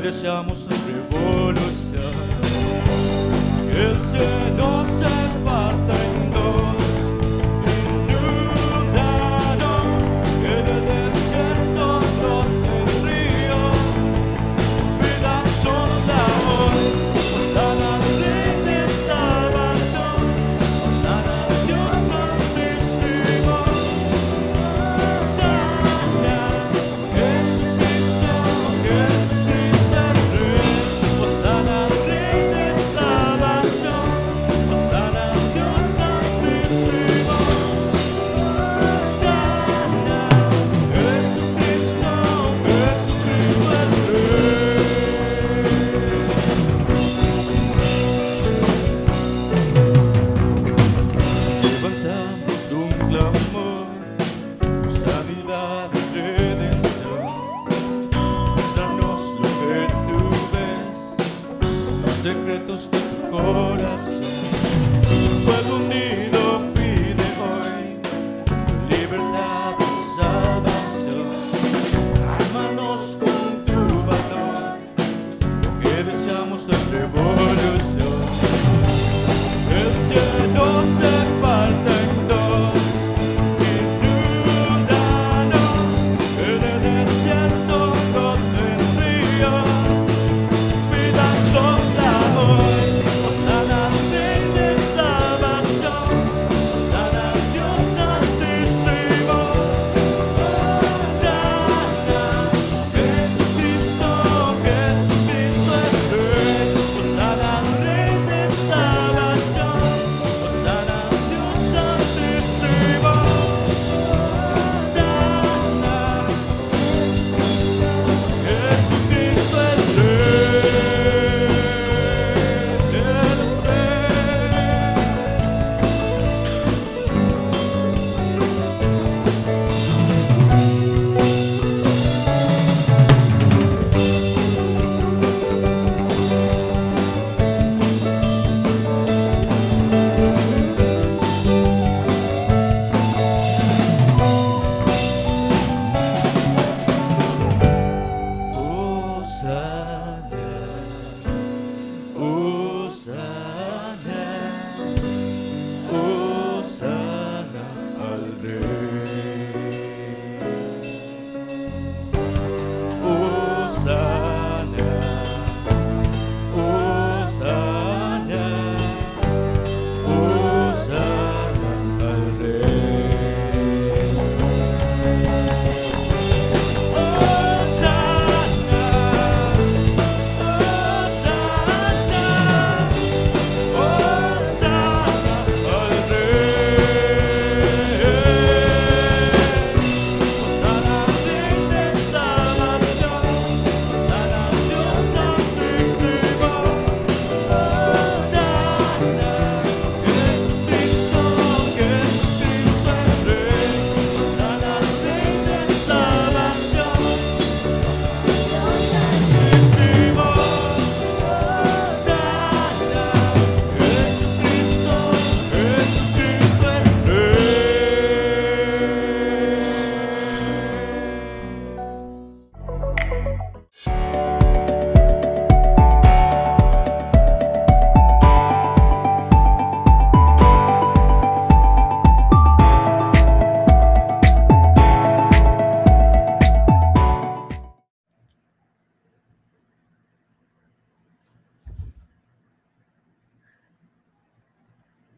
deseamos revolución. El cielo se parta en dos, inundados, en el desierto broten ríos, vidas son sabor, Hosanna al Rey de salvación, Hosanna al Dios altísimo, Hosanna, Jesucristo el Rey, Hosanna al Rey de salvación, Hosanna al Dios altísimo, Hosanna, Jesucristo el Rey. Levantamos un clamor, sanidad y redención. Muéstranos lo que tú ves, los secretos de tu corazón. Un pueblo unido pide hoy libertad y salvación. Ármanos con tu valor, lo que deseamos es revolución. El cielo se parta en dos, inundanos, en el desierto broten ríos, vidas son hoy, Hosanna al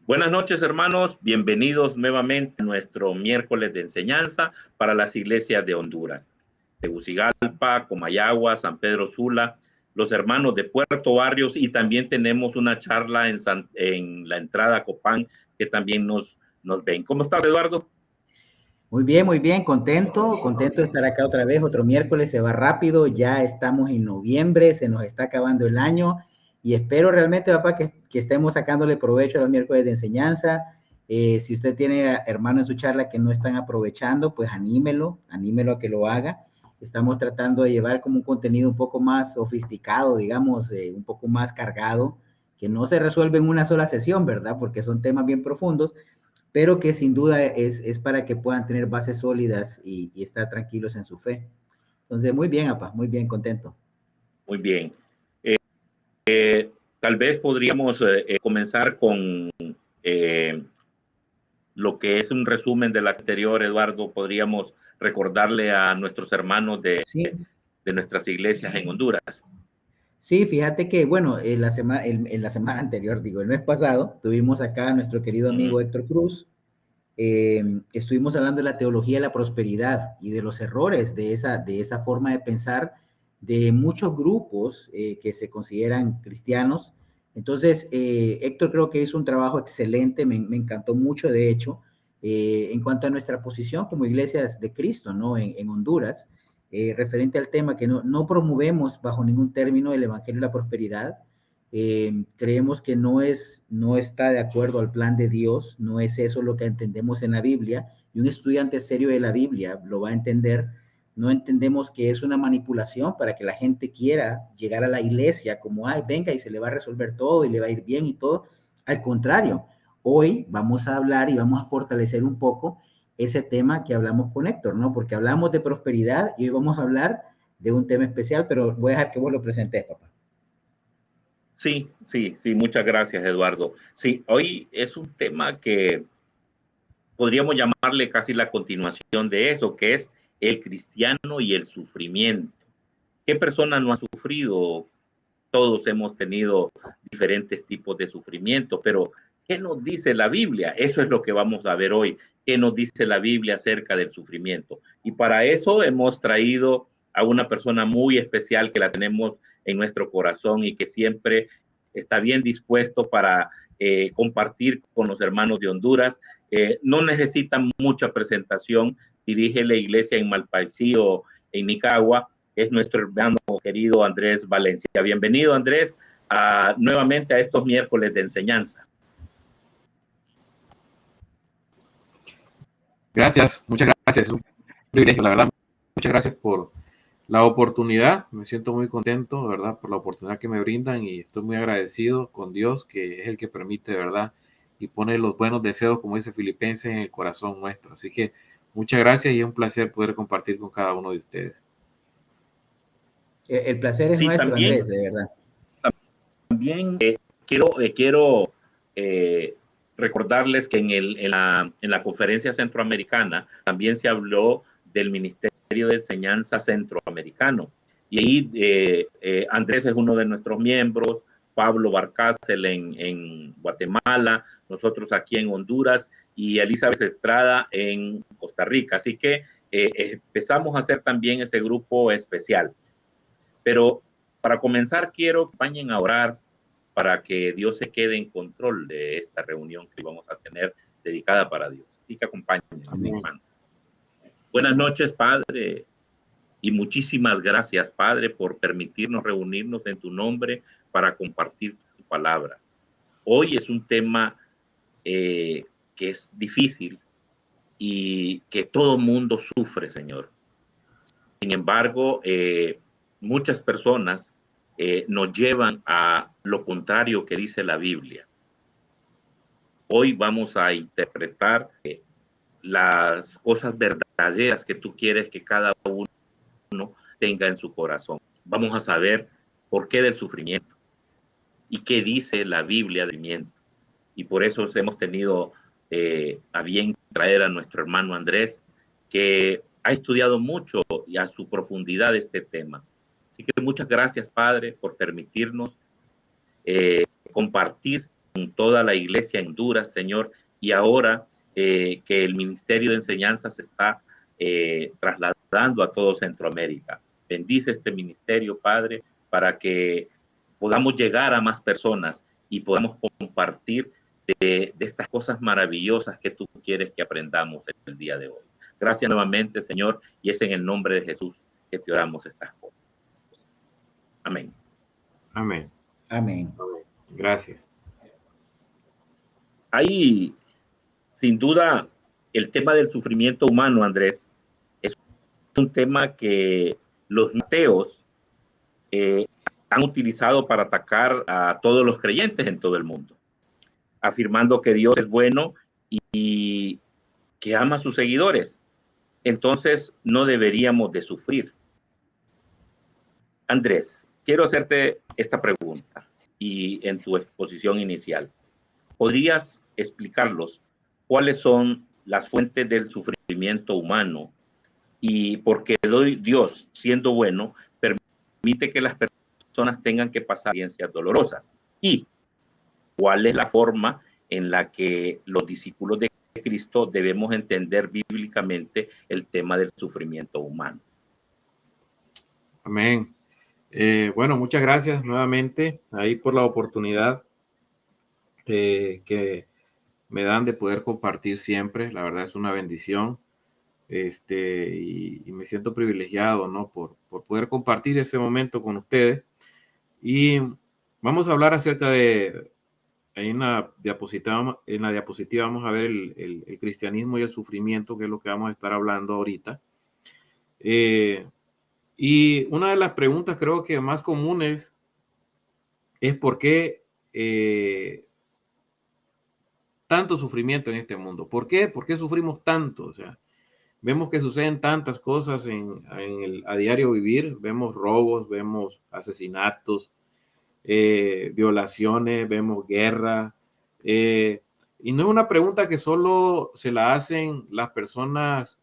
Buenas noches, hermanos. Bienvenidos nuevamente a nuestro miércoles de enseñanza para las iglesias de Honduras. Tegucigalpa, Comayagua, San Pedro Sula, los hermanos de Puerto Barrios, y también tenemos una charla en la entrada a Copán que también nos ven. ¿Cómo estás, Eduardo? Muy bien, contento de estar acá otra vez. Otro miércoles se va rápido, ya estamos en noviembre, se nos está acabando el año y espero realmente, papá, que estemos sacándole provecho a los miércoles de enseñanza. Si usted tiene hermanos en su charla que no están aprovechando, pues anímelo a que lo haga. Estamos tratando de llevar como un contenido un poco más sofisticado, digamos, un poco más cargado, que no se resuelve en una sola sesión, ¿verdad? Porque son temas bien profundos, pero que sin duda es para que puedan tener bases sólidas y estar tranquilos en su fe. Entonces, muy bien, apa, muy bien, contento. Muy bien. Tal vez podríamos comenzar con lo que es un resumen de la anterior, Eduardo. Podríamos recordarle a nuestros hermanos Sí. de nuestras iglesias en Honduras. Sí, fíjate que, bueno, en la semana anterior, digo, el mes pasado, tuvimos acá a nuestro querido amigo Héctor Cruz. Estuvimos hablando de la teología de la prosperidad y de los errores de esa forma de pensar de muchos grupos que se consideran cristianos. Entonces, Héctor creo que hizo un trabajo excelente, me encantó mucho, de hecho, en cuanto a nuestra posición como iglesias de Cristo, ¿no? En Honduras, referente al tema que no promovemos bajo ningún término el Evangelio de la Prosperidad. Creemos que no está de acuerdo al plan de Dios, no es eso lo que entendemos en la Biblia, y un estudiante serio de la Biblia lo va a entender. No entendemos que es una manipulación para que la gente quiera llegar a la iglesia como, ay, venga y se le va a resolver todo y le va a ir bien y todo. Al contrario, hoy vamos a hablar y vamos a fortalecer un poco ese tema que hablamos con Héctor, ¿no? Porque hablamos de prosperidad y hoy vamos a hablar de un tema especial, pero voy a dejar que vos lo presentes, papá. Sí, muchas gracias, Eduardo. Sí, hoy es un tema que podríamos llamarle casi la continuación de eso, que es el cristiano y el sufrimiento. ¿Qué persona no ha sufrido? Todos hemos tenido diferentes tipos de sufrimiento, pero ¿qué nos dice la Biblia? Eso es lo que vamos a ver hoy. ¿Qué nos dice la Biblia acerca del sufrimiento? Y para eso hemos traído a una persona muy especial que la tenemos en nuestro corazón y que siempre está bien dispuesto para compartir con los hermanos de Honduras. No necesita mucha presentación, dirige la iglesia en Malpaisillo, en Nicaragua. Es nuestro hermano querido Andrés Valencia. Bienvenido, Andrés, nuevamente a estos miércoles de enseñanza. Gracias, muchas gracias. Es un privilegio, la verdad. Muchas gracias por la oportunidad. Me siento muy contento, ¿verdad? Por la oportunidad que me brindan y estoy muy agradecido con Dios, que es el que permite, ¿verdad? Y pone los buenos deseos, como dice Filipenses, en el corazón nuestro. Así que muchas gracias y es un placer poder compartir con cada uno de ustedes. El placer es nuestro, también, Andrés, de verdad. También quiero recordarles que en la conferencia centroamericana también se habló del Ministerio de Enseñanza Centroamericano. Y ahí Andrés es uno de nuestros miembros, Pablo Barcácel en Guatemala, nosotros aquí en Honduras y Elizabeth Estrada en Costa Rica. Así que empezamos a hacer también ese grupo especial. Pero para comenzar, quiero que acompañen a orar para que Dios se quede en control de esta reunión que vamos a tener dedicada para Dios. Así que acompáñenme, hermanos. Buenas noches, Padre, y muchísimas gracias, Padre, por permitirnos reunirnos en tu nombre para compartir tu palabra. Hoy es un tema que es difícil y que todo mundo sufre, Señor. Sin embargo, muchas personas nos llevan a lo contrario que dice la Biblia. Hoy vamos a interpretar las cosas verdaderas que tú quieres que cada uno tenga en su corazón. Vamos a saber por qué del sufrimiento y qué dice la Biblia del sufrimiento. Y por eso hemos tenido a bien traer a nuestro hermano Andrés, que ha estudiado mucho y a su profundidad este tema. Así que muchas gracias, Padre, por permitirnos compartir toda la iglesia en Honduras, Señor, y ahora que el Ministerio de Enseñanza se está trasladando a todo Centroamérica. Bendice este ministerio, Padre, para que podamos llegar a más personas y podamos compartir de estas cosas maravillosas que tú quieres que aprendamos el día de hoy. Gracias nuevamente, Señor, y es en el nombre de Jesús que te oramos estas cosas. Amén. Amén. Amén. Amén. Gracias. Ahí, sin duda, el tema del sufrimiento humano, Andrés, es un tema que los ateos han utilizado para atacar a todos los creyentes en todo el mundo, afirmando que Dios es bueno y que ama a sus seguidores. Entonces, no deberíamos de sufrir. Andrés, quiero hacerte esta pregunta y en tu exposición inicial, ¿podrías explicarlos cuáles son las fuentes del sufrimiento humano y por qué Dios, siendo bueno, permite que las personas tengan que pasar experiencias dolorosas? ¿Y cuál es la forma en la que los discípulos de Cristo debemos entender bíblicamente el tema del sufrimiento humano? Amén. Bueno, muchas gracias nuevamente ahí por la oportunidad que me dan de poder compartir siempre. La verdad es una bendición. Y me siento privilegiado, ¿no? Por poder compartir ese momento con ustedes. Y vamos a hablar acerca de, en la diapositiva vamos a ver el cristianismo y el sufrimiento, que es lo que vamos a estar hablando ahorita. Y una de las preguntas creo que más comunes es ¿por qué tanto sufrimiento en este mundo? ¿Por qué? ¿Por qué sufrimos tanto? O sea, vemos que suceden tantas cosas a diario vivir. Vemos robos, vemos asesinatos, violaciones, vemos guerra. Y no es una pregunta que solo se la hacen las personas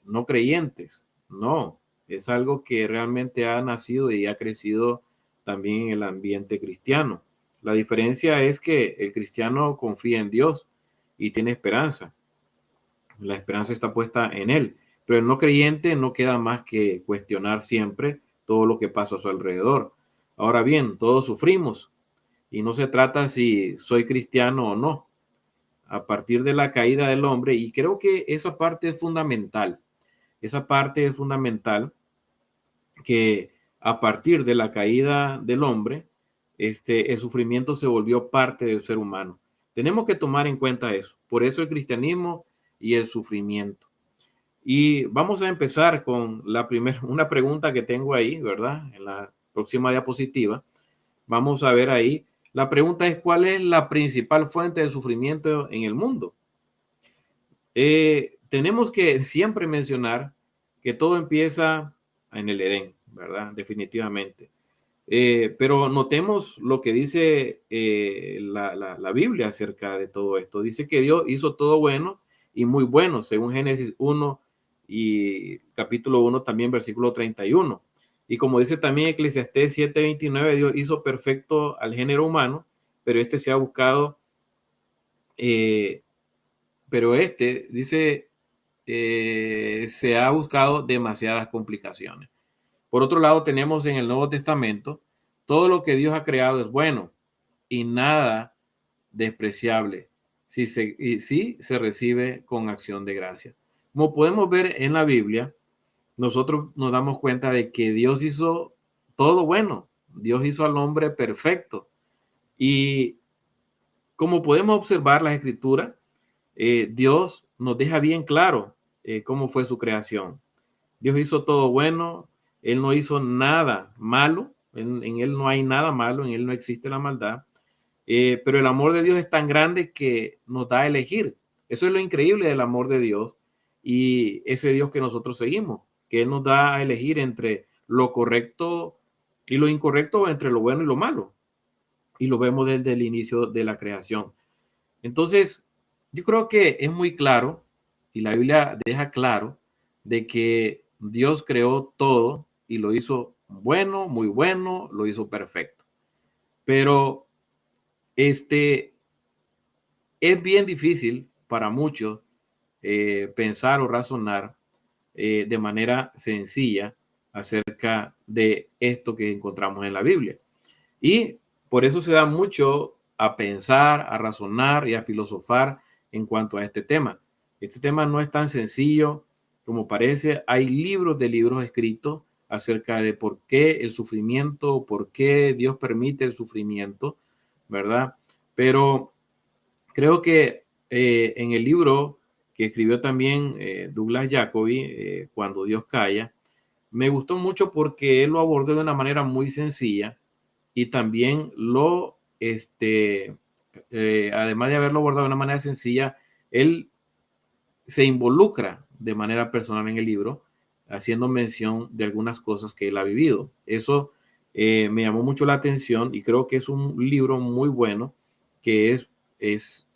no creyentes. No, es algo que realmente ha nacido y ha crecido también en el ambiente cristiano. La diferencia es que el cristiano confía en Dios y tiene esperanza. La esperanza está puesta en Él, pero el no creyente no queda más que cuestionar siempre todo lo que pasa a su alrededor. Ahora bien, todos sufrimos y no se trata si soy cristiano o no. A partir de la caída del hombre, y creo que esa parte es fundamental, que a partir de la caída del hombre, el sufrimiento se volvió parte del ser humano. Tenemos que tomar en cuenta eso. Por eso el cristianismo y el sufrimiento. Y vamos a empezar con una pregunta que tengo ahí, ¿verdad? En la próxima diapositiva. Vamos a ver ahí. La pregunta es, ¿cuál es la principal fuente de sufrimiento en el mundo? Tenemos que siempre mencionar que todo empieza en el Edén, ¿verdad? Definitivamente. Pero notemos lo que dice la Biblia acerca de todo esto. Dice que Dios hizo todo bueno y muy bueno, según Génesis 1 y capítulo 1 también, versículo 31. Y como dice también Eclesiastés 7:29, Dios hizo perfecto al género humano, pero se ha buscado, se ha buscado demasiadas complicaciones. Por otro lado, tenemos en el Nuevo Testamento, todo lo que Dios ha creado es bueno y nada despreciable si se recibe con acción de gracia. Como podemos ver en la Biblia, nosotros nos damos cuenta de que Dios hizo todo bueno. Dios hizo al hombre perfecto. Y como podemos observar la Escritura, Dios nos deja bien claro cómo fue su creación. Dios hizo todo bueno. Él no hizo nada malo. En Él no hay nada malo. En Él no existe la maldad. Pero el amor de Dios es tan grande que nos da a elegir. Eso es lo increíble del amor de Dios y ese Dios que nosotros seguimos, que Él nos da a elegir entre lo correcto y lo incorrecto, entre lo bueno y lo malo. Y lo vemos desde el inicio de la creación. Entonces, yo creo que es muy claro y la Biblia deja claro de que Dios creó todo y lo hizo bueno, muy bueno, lo hizo perfecto. Pero es bien difícil para muchos pensar o razonar de manera sencilla acerca de esto que encontramos en la Biblia. Y por eso se da mucho a pensar, a razonar y a filosofar en cuanto a este tema. Este tema no es tan sencillo como parece. Hay libros de libros escritos acerca de por qué el sufrimiento, por qué Dios permite el sufrimiento, ¿verdad? Pero creo que en el libro que escribió también Douglas Jacoby, Cuando Dios calla, me gustó mucho porque él lo abordó de una manera muy sencilla y también además de haberlo abordado de una manera sencilla, él se involucra de manera personal en el libro, haciendo mención de algunas cosas que él ha vivido. Eso me llamó mucho la atención y creo que es un libro muy bueno, que es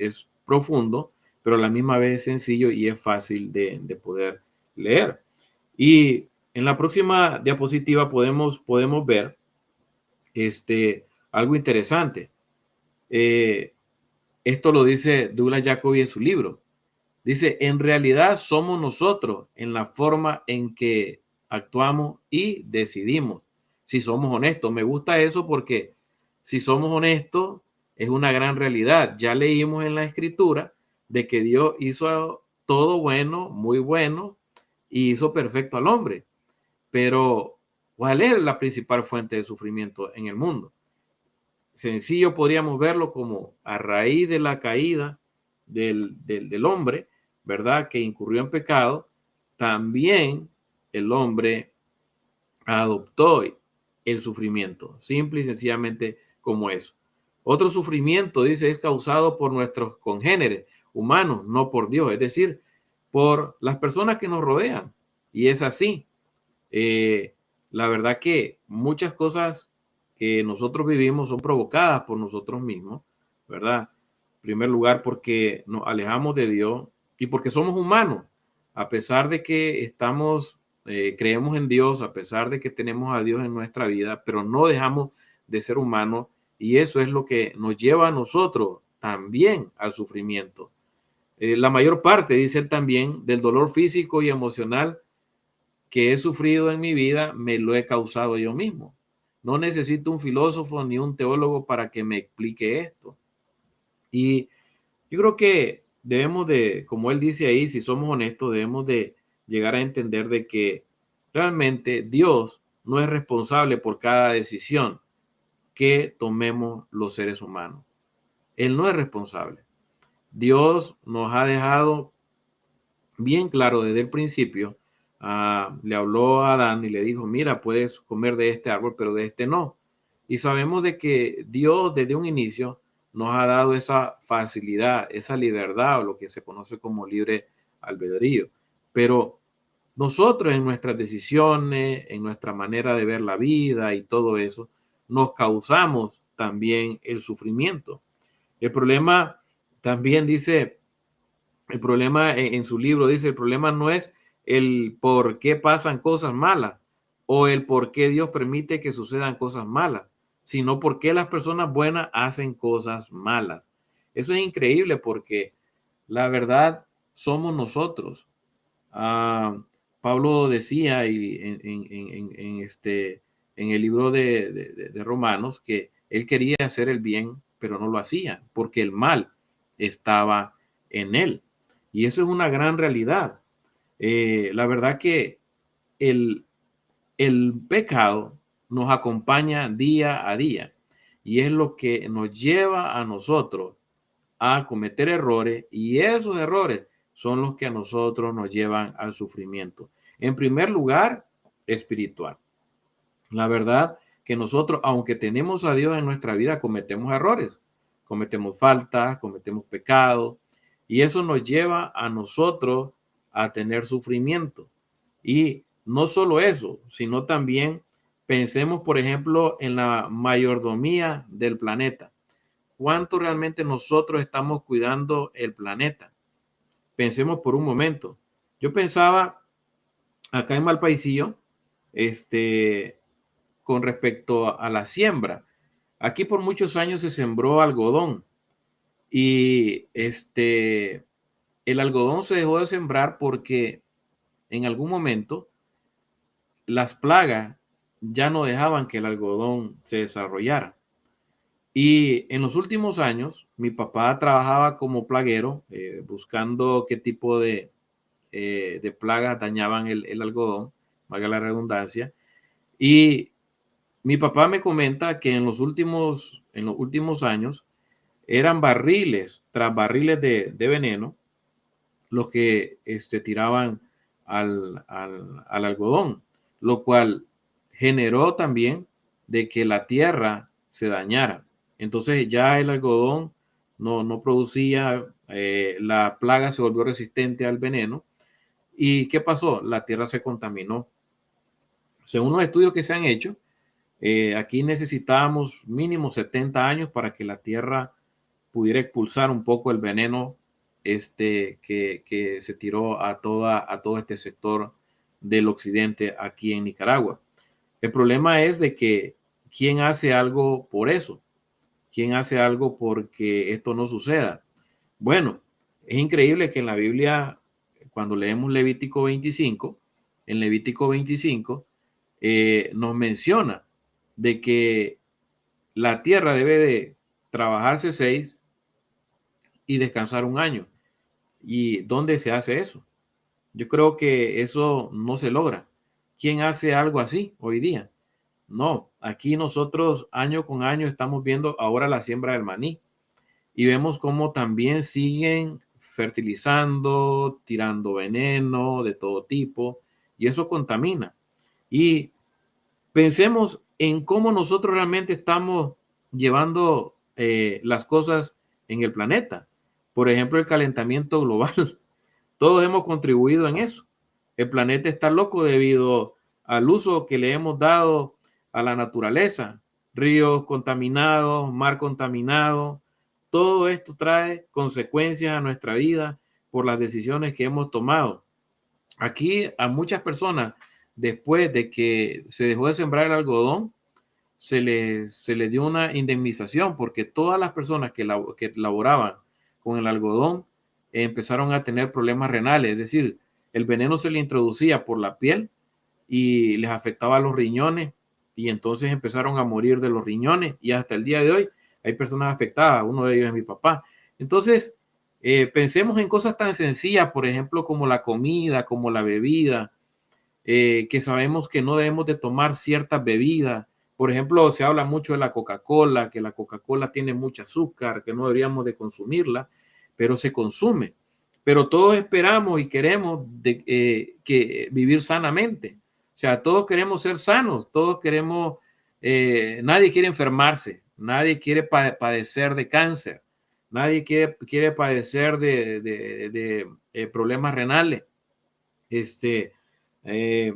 profundo, pero a la misma vez es sencillo y es fácil de poder leer. Y en la próxima diapositiva podemos ver algo interesante. Esto lo dice Douglas Jacoby en su libro. Dice, en realidad somos nosotros en la forma en que actuamos y decidimos. Si somos honestos, me gusta eso porque si somos honestos es una gran realidad. Ya leímos en la escritura de que Dios hizo todo bueno, muy bueno, y hizo perfecto al hombre. Pero, ¿cuál es la principal fuente de sufrimiento en el mundo? Sencillo, podríamos verlo como a raíz de la caída del hombre, ¿verdad? Que incurrió en pecado, también el hombre adoptó el sufrimiento, simple y sencillamente como eso. Otro sufrimiento, dice, es causado por nuestros congéneres humanos, no por Dios, es decir, por las personas que nos rodean. Y es así. La verdad que muchas cosas que nosotros vivimos son provocadas por nosotros mismos, ¿verdad? En primer lugar, porque nos alejamos de Dios y porque somos humanos. A pesar de que creemos en Dios, a pesar de que tenemos a Dios en nuestra vida, pero no dejamos de ser humanos y eso es lo que nos lleva a nosotros también al sufrimiento. La mayor parte, dice él también, del dolor físico y emocional que he sufrido en mi vida, me lo he causado yo mismo. No necesito un filósofo ni un teólogo para que me explique esto. Y yo creo que debemos de, como él dice ahí, si somos honestos, debemos de llegar a entender de que realmente Dios no es responsable por cada decisión que tomemos los seres humanos. Él no es responsable. Dios nos ha dejado bien claro desde el principio. Le habló a Adán y le dijo, mira, puedes comer de este árbol, pero de este no. Y sabemos de que Dios desde un inicio nos ha dado esa facilidad, esa libertad, o lo que se conoce como libre albedrío. Pero nosotros en nuestras decisiones, en nuestra manera de ver la vida y todo eso, nos causamos también el sufrimiento. El problema también dice, el problema en su libro dice, el problema no es el por qué pasan cosas malas o el por qué Dios permite que sucedan cosas malas, sino por qué las personas buenas hacen cosas malas. Eso es increíble porque la verdad somos nosotros. Pablo decía en el libro de Romanos que él quería hacer el bien, pero no lo hacía porque el mal estaba en él. Y eso es una gran realidad. La verdad que el pecado nos acompaña día a día y es lo que nos lleva a nosotros a cometer errores y esos errores son los que a nosotros nos llevan al sufrimiento. En primer lugar, espiritual. La verdad que nosotros, aunque tenemos a Dios en nuestra vida, cometemos errores, cometemos faltas, cometemos pecados y eso nos lleva a nosotros a tener sufrimiento. Y no solo eso, sino también pensemos, por ejemplo, en la mayordomía del planeta. ¿Cuánto realmente nosotros estamos cuidando el planeta? Pensemos por un momento. Yo pensaba acá en Malpaisillo, con respecto a la siembra. Aquí por muchos años se sembró algodón y el algodón se dejó de sembrar porque en algún momento las plagas ya no dejaban que el algodón se desarrollara. Y en los últimos años, mi papá trabajaba como plaguero, buscando qué tipo de plagas dañaban el algodón, valga la redundancia. Y mi papá me comenta que en los últimos años eran barriles tras barriles de veneno los que tiraban al algodón, lo cual generó también de que la tierra se dañara. Entonces ya el algodón no producía, la plaga se volvió resistente al veneno. ¿Y qué pasó? La tierra se contaminó. Según los estudios que se han hecho, aquí necesitábamos mínimo 70 años para que la tierra pudiera expulsar un poco el veneno que se tiró a todo este sector del occidente aquí en Nicaragua. El problema es de que ¿quién hace algo por eso? ¿Quién hace algo porque esto no suceda? Bueno, es increíble que en la Biblia, cuando leemos Levítico 25, en Levítico 25 nos menciona de que la tierra debe de trabajarse 6 y descansar 1 año. ¿Y dónde se hace eso? Yo creo que eso no se logra. ¿Quién hace algo así hoy día? No, aquí nosotros año con año estamos viendo ahora la siembra del maní y vemos cómo también siguen fertilizando, tirando veneno de todo tipo y eso contamina. Y pensemos en cómo nosotros realmente estamos llevando las cosas en el planeta. Por ejemplo, el calentamiento global. Todos hemos contribuido en eso. El planeta está loco debido al uso que le hemos dado a la naturaleza. Ríos contaminados, mar contaminado. Todo esto trae consecuencias a nuestra vida por las decisiones que hemos tomado. Aquí a muchas personas, después de que se dejó de sembrar el algodón, se les dio una indemnización porque todas las personas que laboraban con el algodón empezaron a tener problemas renales, es decir, el veneno se le introducía por la piel y les afectaba a los riñones y entonces empezaron a morir de los riñones y hasta el día de hoy hay personas afectadas, uno de ellos es mi papá. Entonces, pensemos en cosas tan sencillas, por ejemplo, como la comida, como la bebida, que sabemos que no debemos de tomar ciertas bebidas. Por ejemplo, se habla mucho de la Coca-Cola, que la Coca-Cola tiene mucho azúcar, que no deberíamos de consumirla, pero se consume. Pero todos esperamos y queremos que vivir sanamente. O sea, todos queremos ser sanos, todos queremos, nadie quiere enfermarse, nadie quiere padecer de cáncer, nadie quiere padecer de problemas renales.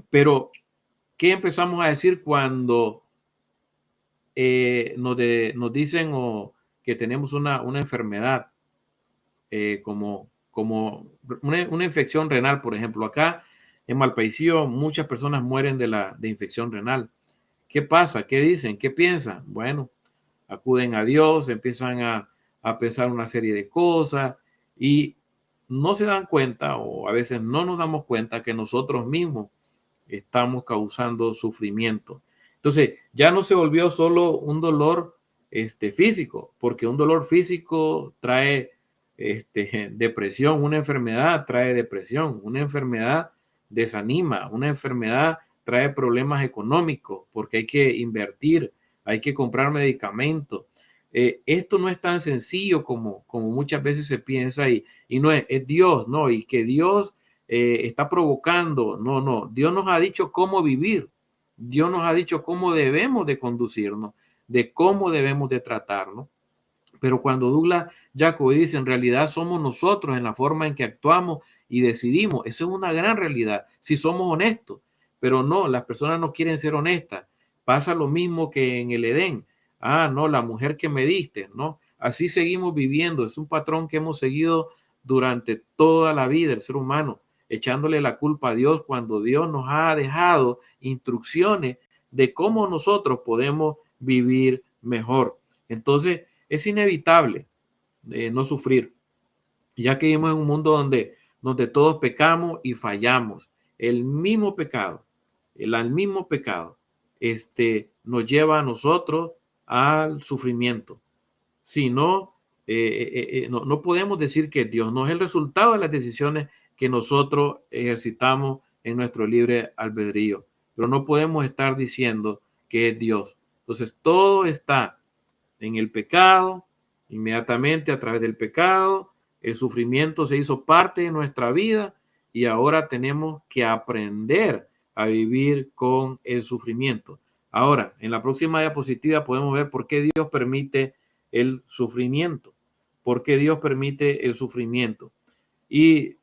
Pero, ¿qué empezamos a decir cuando nos dicen que tenemos una enfermedad como una infección renal, por ejemplo? Acá en Malpaisillo muchas personas mueren de infección renal. ¿Qué pasa? ¿Qué dicen? ¿Qué piensan? Bueno, acuden a Dios, empiezan a pensar una serie de cosas y no se dan cuenta, o a veces no nos damos cuenta, que nosotros mismos estamos causando sufrimiento. Entonces, ya no se volvió solo un dolor físico, porque un dolor físico trae depresión, una enfermedad trae depresión, una enfermedad desanima, una enfermedad trae problemas económicos, porque hay que invertir, hay que comprar medicamentos. Esto no es tan sencillo como muchas veces se piensa y no es Dios, no, y que Dios está provocando, no, Dios nos ha dicho cómo vivir, Dios nos ha dicho cómo debemos de conducirnos, de cómo debemos de tratarnos. Pero cuando Douglas Jacobi dice, en realidad somos nosotros en la forma en que actuamos y decidimos, eso es una gran realidad, si somos honestos, pero no, las personas no quieren ser honestas. Pasa lo mismo que en el Edén. No, la mujer que me diste, ¿no? Así seguimos viviendo, es un patrón que hemos seguido durante toda la vida, el ser humano, echándole la culpa a Dios cuando Dios nos ha dejado instrucciones de cómo nosotros podemos vivir mejor. Entonces, es inevitable no sufrir, ya que vivimos en un mundo donde todos pecamos y fallamos. El mismo pecado, el mismo pecado, nos lleva a nosotros al sufrimiento. Si no, no podemos decir que Dios no es el resultado de las decisiones que nosotros ejercitamos en nuestro libre albedrío, pero no podemos estar diciendo que es Dios. Entonces, todo está en el pecado, inmediatamente a través del pecado, el sufrimiento se hizo parte de nuestra vida y ahora tenemos que aprender a vivir con el sufrimiento. Ahora, en la próxima diapositiva podemos ver por qué Dios permite el sufrimiento. ¿Por qué Dios permite el sufrimiento? Y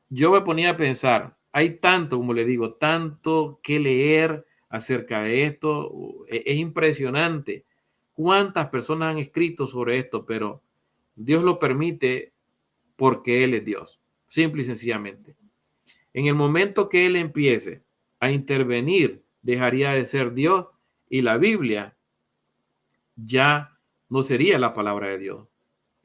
yo me ponía a pensar, hay tanto, como le digo, tanto que leer acerca de esto. Es impresionante cuántas personas han escrito sobre esto, pero Dios lo permite porque Él es Dios, simple y sencillamente. En el momento que Él empiece a intervenir, dejaría de ser Dios y la Biblia ya no sería la palabra de Dios.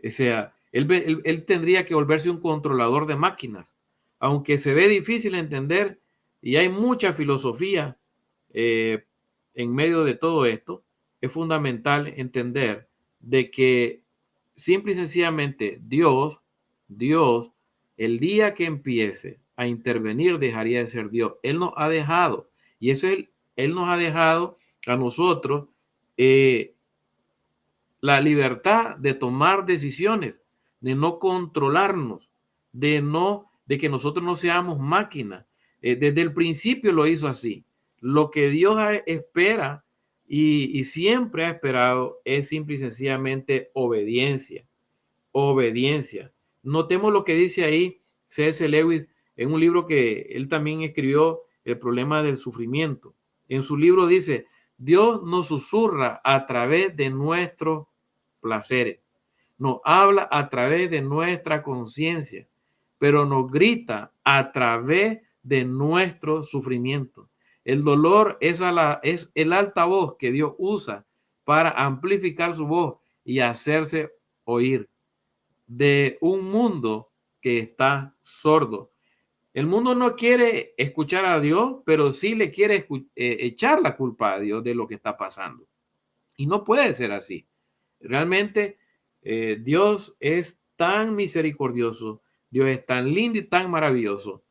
O sea, él tendría que volverse un controlador de máquinas, aunque se ve difícil entender y hay mucha filosofía en medio de todo esto. Es fundamental entender de que simple y sencillamente Dios, el día que empiece a intervenir, dejaría de ser Dios. Él nos ha dejado, y eso es, Él nos ha dejado a nosotros la libertad de tomar decisiones, de no controlarnos, de que nosotros no seamos máquinas. Desde el principio lo hizo así. Lo que Dios espera y siempre ha esperado es simple y sencillamente obediencia. Obediencia. Notemos lo que dice ahí C.S. Lewis en un libro que él también escribió, El problema del sufrimiento. En su libro dice: Dios nos susurra a través de nuestros placeres, nos habla a través de nuestra conciencia, pero nos grita a través de nuestro sufrimiento. El dolor es el altavoz que Dios usa para amplificar su voz y hacerse oír de un mundo que está sordo. El mundo no quiere escuchar a Dios, pero sí le quiere echar la culpa a Dios de lo que está pasando. Y no puede ser así. Realmente Dios es tan misericordioso, Dios es tan lindo y tan maravilloso,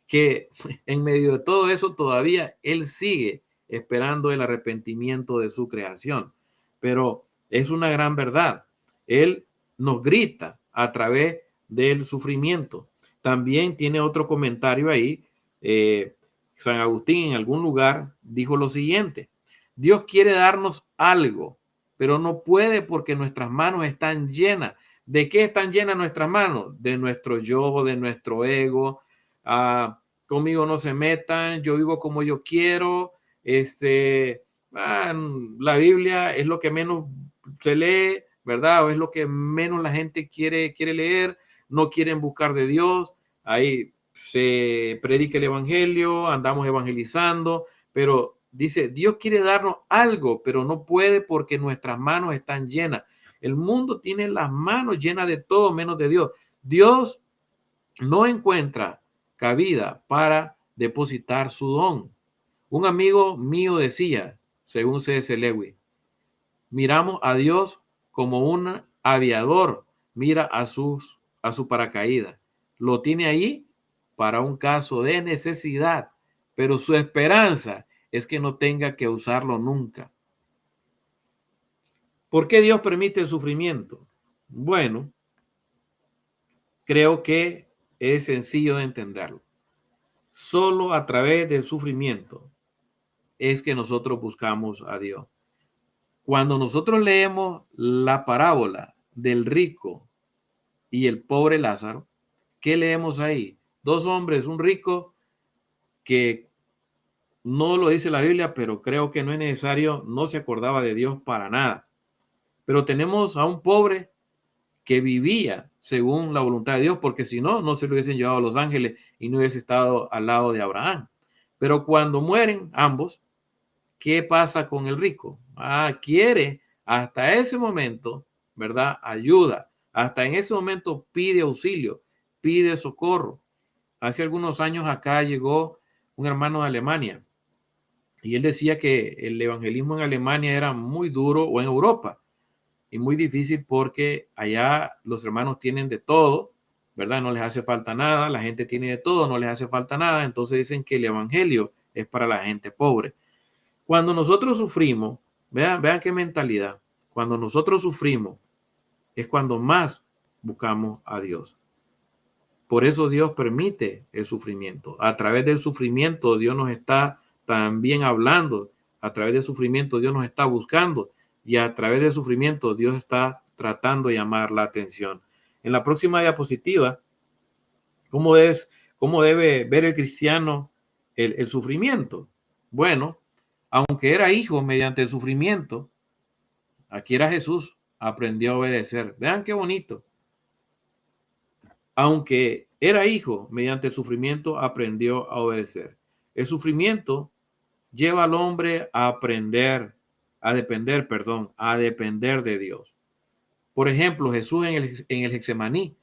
que en medio de todo eso todavía Él sigue esperando el arrepentimiento de su creación. Pero es una gran verdad. Él nos grita a través del sufrimiento. También tiene otro comentario ahí. San Agustín en algún lugar dijo lo siguiente: Dios quiere darnos algo, pero no puede porque nuestras manos están llenas. ¿De qué están llenas nuestras manos? De nuestro yo, de nuestro ego. Conmigo no se metan, yo vivo como yo quiero. La Biblia es lo que menos se lee, ¿verdad? O es lo que menos la gente quiere leer. No quieren buscar de Dios. Ahí se predica el evangelio, andamos evangelizando, pero dice, Dios quiere darnos algo, pero no puede porque nuestras manos están llenas. El mundo tiene las manos llenas de todo menos de Dios. Dios no encuentra cabida para depositar su don. Un amigo mío decía, según C.S. Lewis, miramos a Dios como un aviador mira a su paracaídas. Lo tiene ahí para un caso de necesidad, pero su esperanza es que no tenga que usarlo nunca. ¿Por qué Dios permite el sufrimiento? Bueno, creo que es sencillo de entenderlo. Solo a través del sufrimiento es que nosotros buscamos a Dios. Cuando nosotros leemos la parábola del rico y el pobre Lázaro, ¿qué leemos ahí? Dos hombres, un rico que no lo dice la Biblia, pero creo que no es necesario, no se acordaba de Dios para nada. Pero tenemos a un pobre que vivía según la voluntad de Dios, porque si no, no se lo hubiesen llevado a los ángeles y no hubiese estado al lado de Abraham. Pero cuando mueren ambos, ¿qué pasa con el rico? Quiere hasta ese momento, ¿verdad? Ayuda. Hasta en ese momento pide auxilio, pide socorro. Hace algunos años acá llegó un hermano de Alemania y él decía que el evangelismo en Alemania era muy duro, o en Europa, y muy difícil porque allá los hermanos tienen de todo, ¿verdad? No les hace falta nada, la gente tiene de todo, no les hace falta nada, entonces dicen que el evangelio es para la gente pobre. Cuando nosotros sufrimos, vean qué mentalidad, cuando nosotros sufrimos es cuando más buscamos a Dios. Por eso Dios permite el sufrimiento. A través del sufrimiento Dios nos está también hablando. A través del sufrimiento Dios nos está buscando. Y a través del sufrimiento Dios está tratando de llamar la atención. En la próxima diapositiva, ¿cómo debe ver el cristiano el sufrimiento? Bueno, aunque era hijo mediante el sufrimiento, aquí era Jesús, aprendió a obedecer. Vean qué bonito. Aunque era hijo, mediante el sufrimiento aprendió a obedecer. El sufrimiento lleva al hombre a depender de Dios. Por ejemplo, Jesús en el Getsemaní.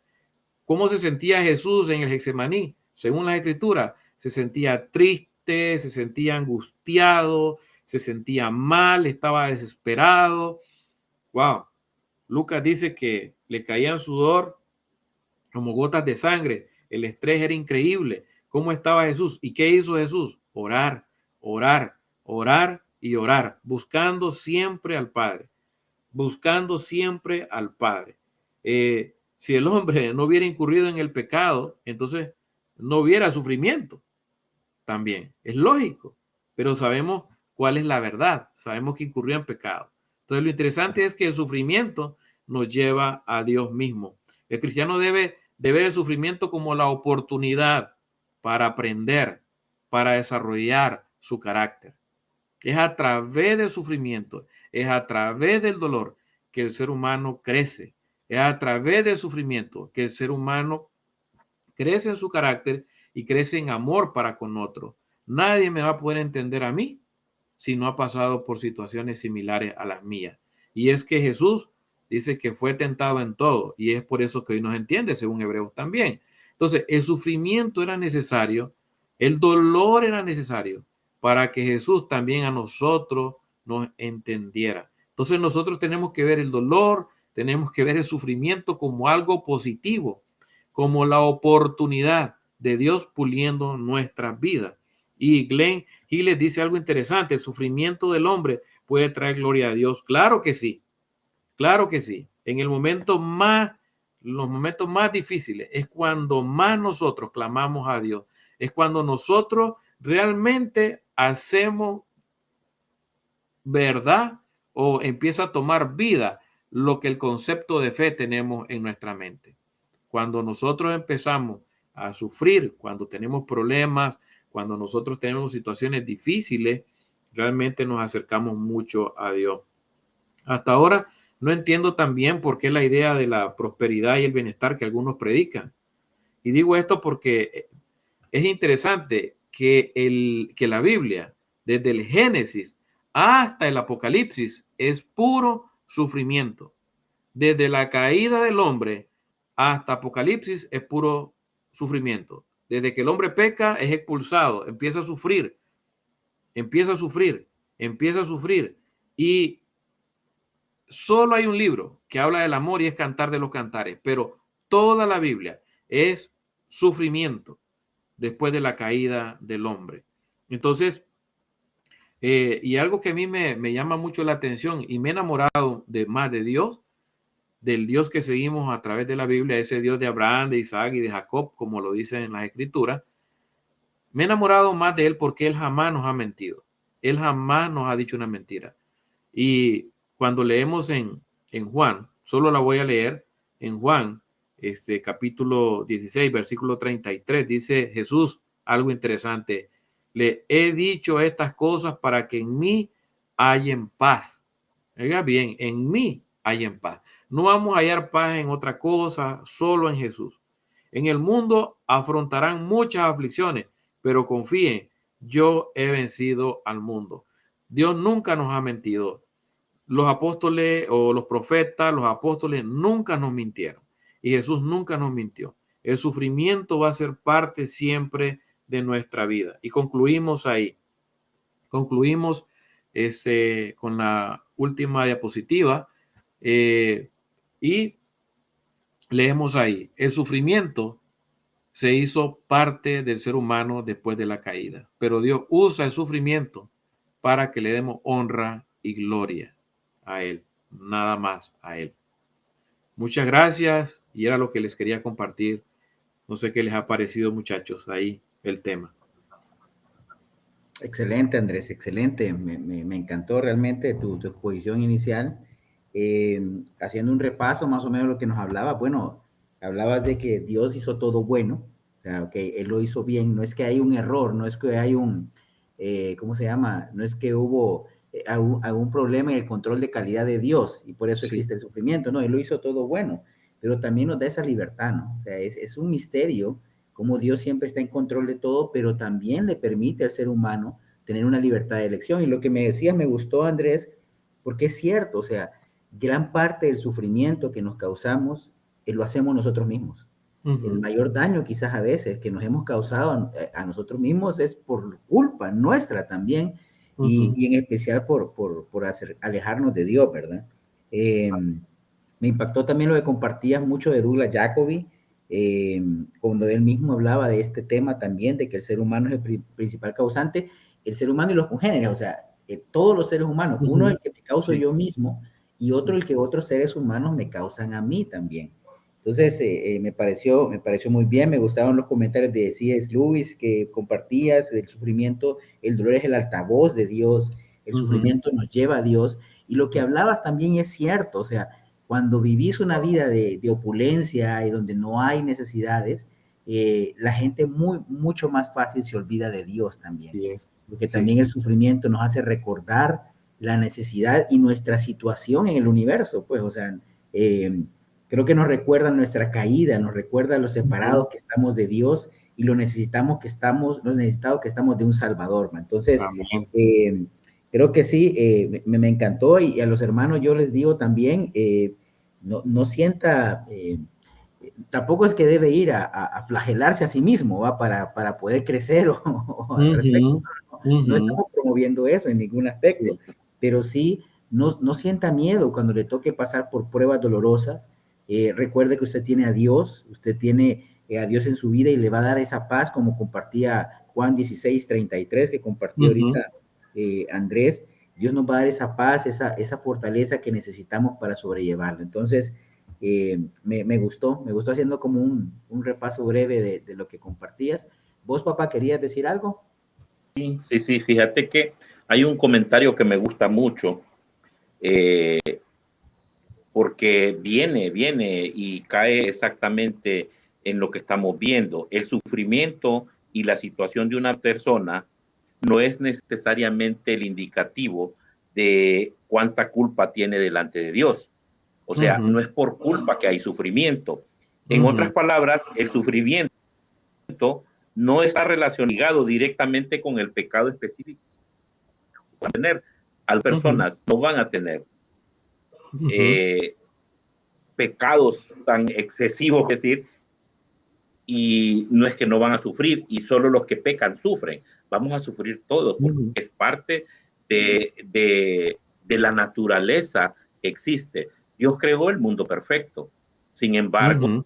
¿Cómo se sentía Jesús en el Getsemaní? Según la Escritura, se sentía triste, se sentía angustiado, se sentía mal, estaba desesperado. Wow. Lucas dice que le caían sudor como gotas de sangre. El estrés era increíble. ¿Cómo estaba Jesús? ¿Y qué hizo Jesús? Orar, orar, orar y orar, buscando siempre al Padre, buscando siempre al Padre. Si el hombre no hubiera incurrido en el pecado, entonces no hubiera sufrimiento. También es lógico, pero sabemos cuál es la verdad. Sabemos que incurrió en pecado. Entonces lo interesante es que el sufrimiento nos lleva a Dios mismo. El cristiano debe ver el sufrimiento como la oportunidad para aprender, para desarrollar su carácter. Es a través del sufrimiento, es a través del dolor que el ser humano crece. Es a través del sufrimiento que el ser humano crece en su carácter y crece en amor para con otro. Nadie me va a poder entender a mí si no ha pasado por situaciones similares a las mías. Y es que Jesús dice que fue tentado en todo, y es por eso que hoy nos entiende, según Hebreos también. Entonces, el sufrimiento era necesario, el dolor era necesario para que Jesús también a nosotros nos entendiera. Entonces, nosotros tenemos que ver el dolor, tenemos que ver el sufrimiento como algo positivo, como la oportunidad de Dios puliendo nuestras vidas. Y Glenn Gilles dice algo interesante: el sufrimiento del hombre puede traer gloria a Dios. Claro que sí. Claro que sí. En los momentos más difíciles es cuando más nosotros clamamos a Dios. Es cuando nosotros realmente hacemos verdad o empieza a tomar vida lo que el concepto de fe tenemos en nuestra mente. Cuando nosotros empezamos a sufrir, cuando tenemos problemas, cuando nosotros tenemos situaciones difíciles, realmente nos acercamos mucho a Dios. Hasta ahora no entiendo también por qué la idea de la prosperidad y el bienestar que algunos predican. Y digo esto porque es interesante que la Biblia, desde el Génesis hasta el Apocalipsis, es puro sufrimiento. Desde la caída del hombre hasta Apocalipsis es puro sufrimiento. Desde que el hombre peca es expulsado, empieza a sufrir. Y solo hay un libro que habla del amor y es Cantar de los Cantares, pero toda la Biblia es sufrimiento después de la caída del hombre. Entonces, y algo que a mí me llama mucho la atención y me he enamorado más de Dios, del Dios que seguimos a través de la Biblia, ese Dios de Abraham, de Isaac y de Jacob, como lo dicen en las Escrituras. Me he enamorado más de él porque él jamás nos ha mentido. Él jamás nos ha dicho una mentira. Y cuando leemos en Juan, solo la voy a leer en Juan, capítulo 16, versículo 33, dice Jesús algo interesante: le he dicho estas cosas para que en mí hayan paz. Oiga bien, en mí hayan paz. No vamos a hallar paz en otra cosa, solo en Jesús. En el mundo afrontarán muchas aflicciones, pero confíen, yo he vencido al mundo. Dios nunca nos ha mentido. Los apóstoles o los profetas, los apóstoles nunca nos mintieron. Y Jesús nunca nos mintió. El sufrimiento va a ser parte siempre de nuestra vida. Y concluimos ahí. Concluimos con la última diapositiva y leemos ahí. El sufrimiento se hizo parte del ser humano después de la caída, pero Dios usa el sufrimiento para que le demos honra y gloria a Él, nada más a Él. Muchas gracias y era lo que les quería compartir. No sé qué les ha parecido, muchachos, ahí el tema. Excelente, Andrés, excelente. Me encantó realmente tu exposición inicial. Haciendo un repaso más o menos lo que nos hablaba. Bueno, hablabas de que Dios hizo todo bueno, o sea, que Él lo hizo bien. No es que hay un error, no es que hay un, ¿cómo se llama? No es que hubo algún problema en el control de calidad de Dios y por eso existe el sufrimiento. No, Él lo hizo todo bueno, pero también nos da esa libertad, ¿no? O sea, es un misterio como Dios siempre está en control de todo, pero también le permite al ser humano tener una libertad de elección. Y lo que me decías me gustó, Andrés, porque es cierto, o sea, gran parte del sufrimiento que nos causamos lo hacemos nosotros mismos. El mayor daño quizás a veces que nos hemos causado a nosotros mismos es por culpa nuestra también, y en especial por alejarnos de Dios, ¿verdad? Me impactó también lo que compartías mucho de Douglas Jacoby, cuando él mismo hablaba de este tema también, de que el ser humano es el principal causante, el ser humano y los congéneres, o sea, todos los seres humanos, uno el que me causo yo mismo y otro el que otros seres humanos me causan a mí también. Entonces, me pareció muy bien, me gustaron los comentarios de C.S. Lewis que compartías del sufrimiento, el dolor es el altavoz de Dios, el sufrimiento nos lleva a Dios, y lo que hablabas también es cierto, o sea, cuando vivís una vida de opulencia y donde no hay necesidades, la gente mucho más fácil se olvida de Dios también. Yes. Porque también el sufrimiento nos hace recordar la necesidad y nuestra situación en el universo, pues, o sea, creo que nos recuerda nuestra caída, nos recuerda lo separados que estamos de Dios y lo necesitados que estamos de un Salvador, ¿no? Entonces, creo que sí, me encantó, y a los hermanos yo les digo también, no sienta, tampoco es que debe ir a flagelarse a sí mismo, ¿va? Para poder crecer al respecto. No estamos promoviendo eso en ningún aspecto, pero sí no sienta miedo cuando le toque pasar por pruebas dolorosas. Recuerde que usted tiene a Dios, usted tiene a Dios en su vida y le va a dar esa paz, como compartía Juan 16:33, que compartió ahorita Andrés. Dios nos va a dar esa paz, esa fortaleza que necesitamos para sobrellevarlo. Entonces, me gustó haciendo como un repaso breve de lo que compartías. ¿Vos, papá, querías decir algo? Sí, fíjate que hay un comentario que me gusta mucho, porque viene y cae exactamente en lo que estamos viendo. El sufrimiento y la situación de una persona no es necesariamente el indicativo de cuánta culpa tiene delante de Dios. O sea, no es por culpa que hay sufrimiento. En otras palabras, el sufrimiento no está relacionado directamente con el pecado específico. Las personas no van a tener pecados tan excesivos, es decir, y no es que no van a sufrir, y solo los que pecan sufren. Vamos a sufrir todos, porque es parte de la naturaleza que existe. Dios creó el mundo perfecto. Sin embargo,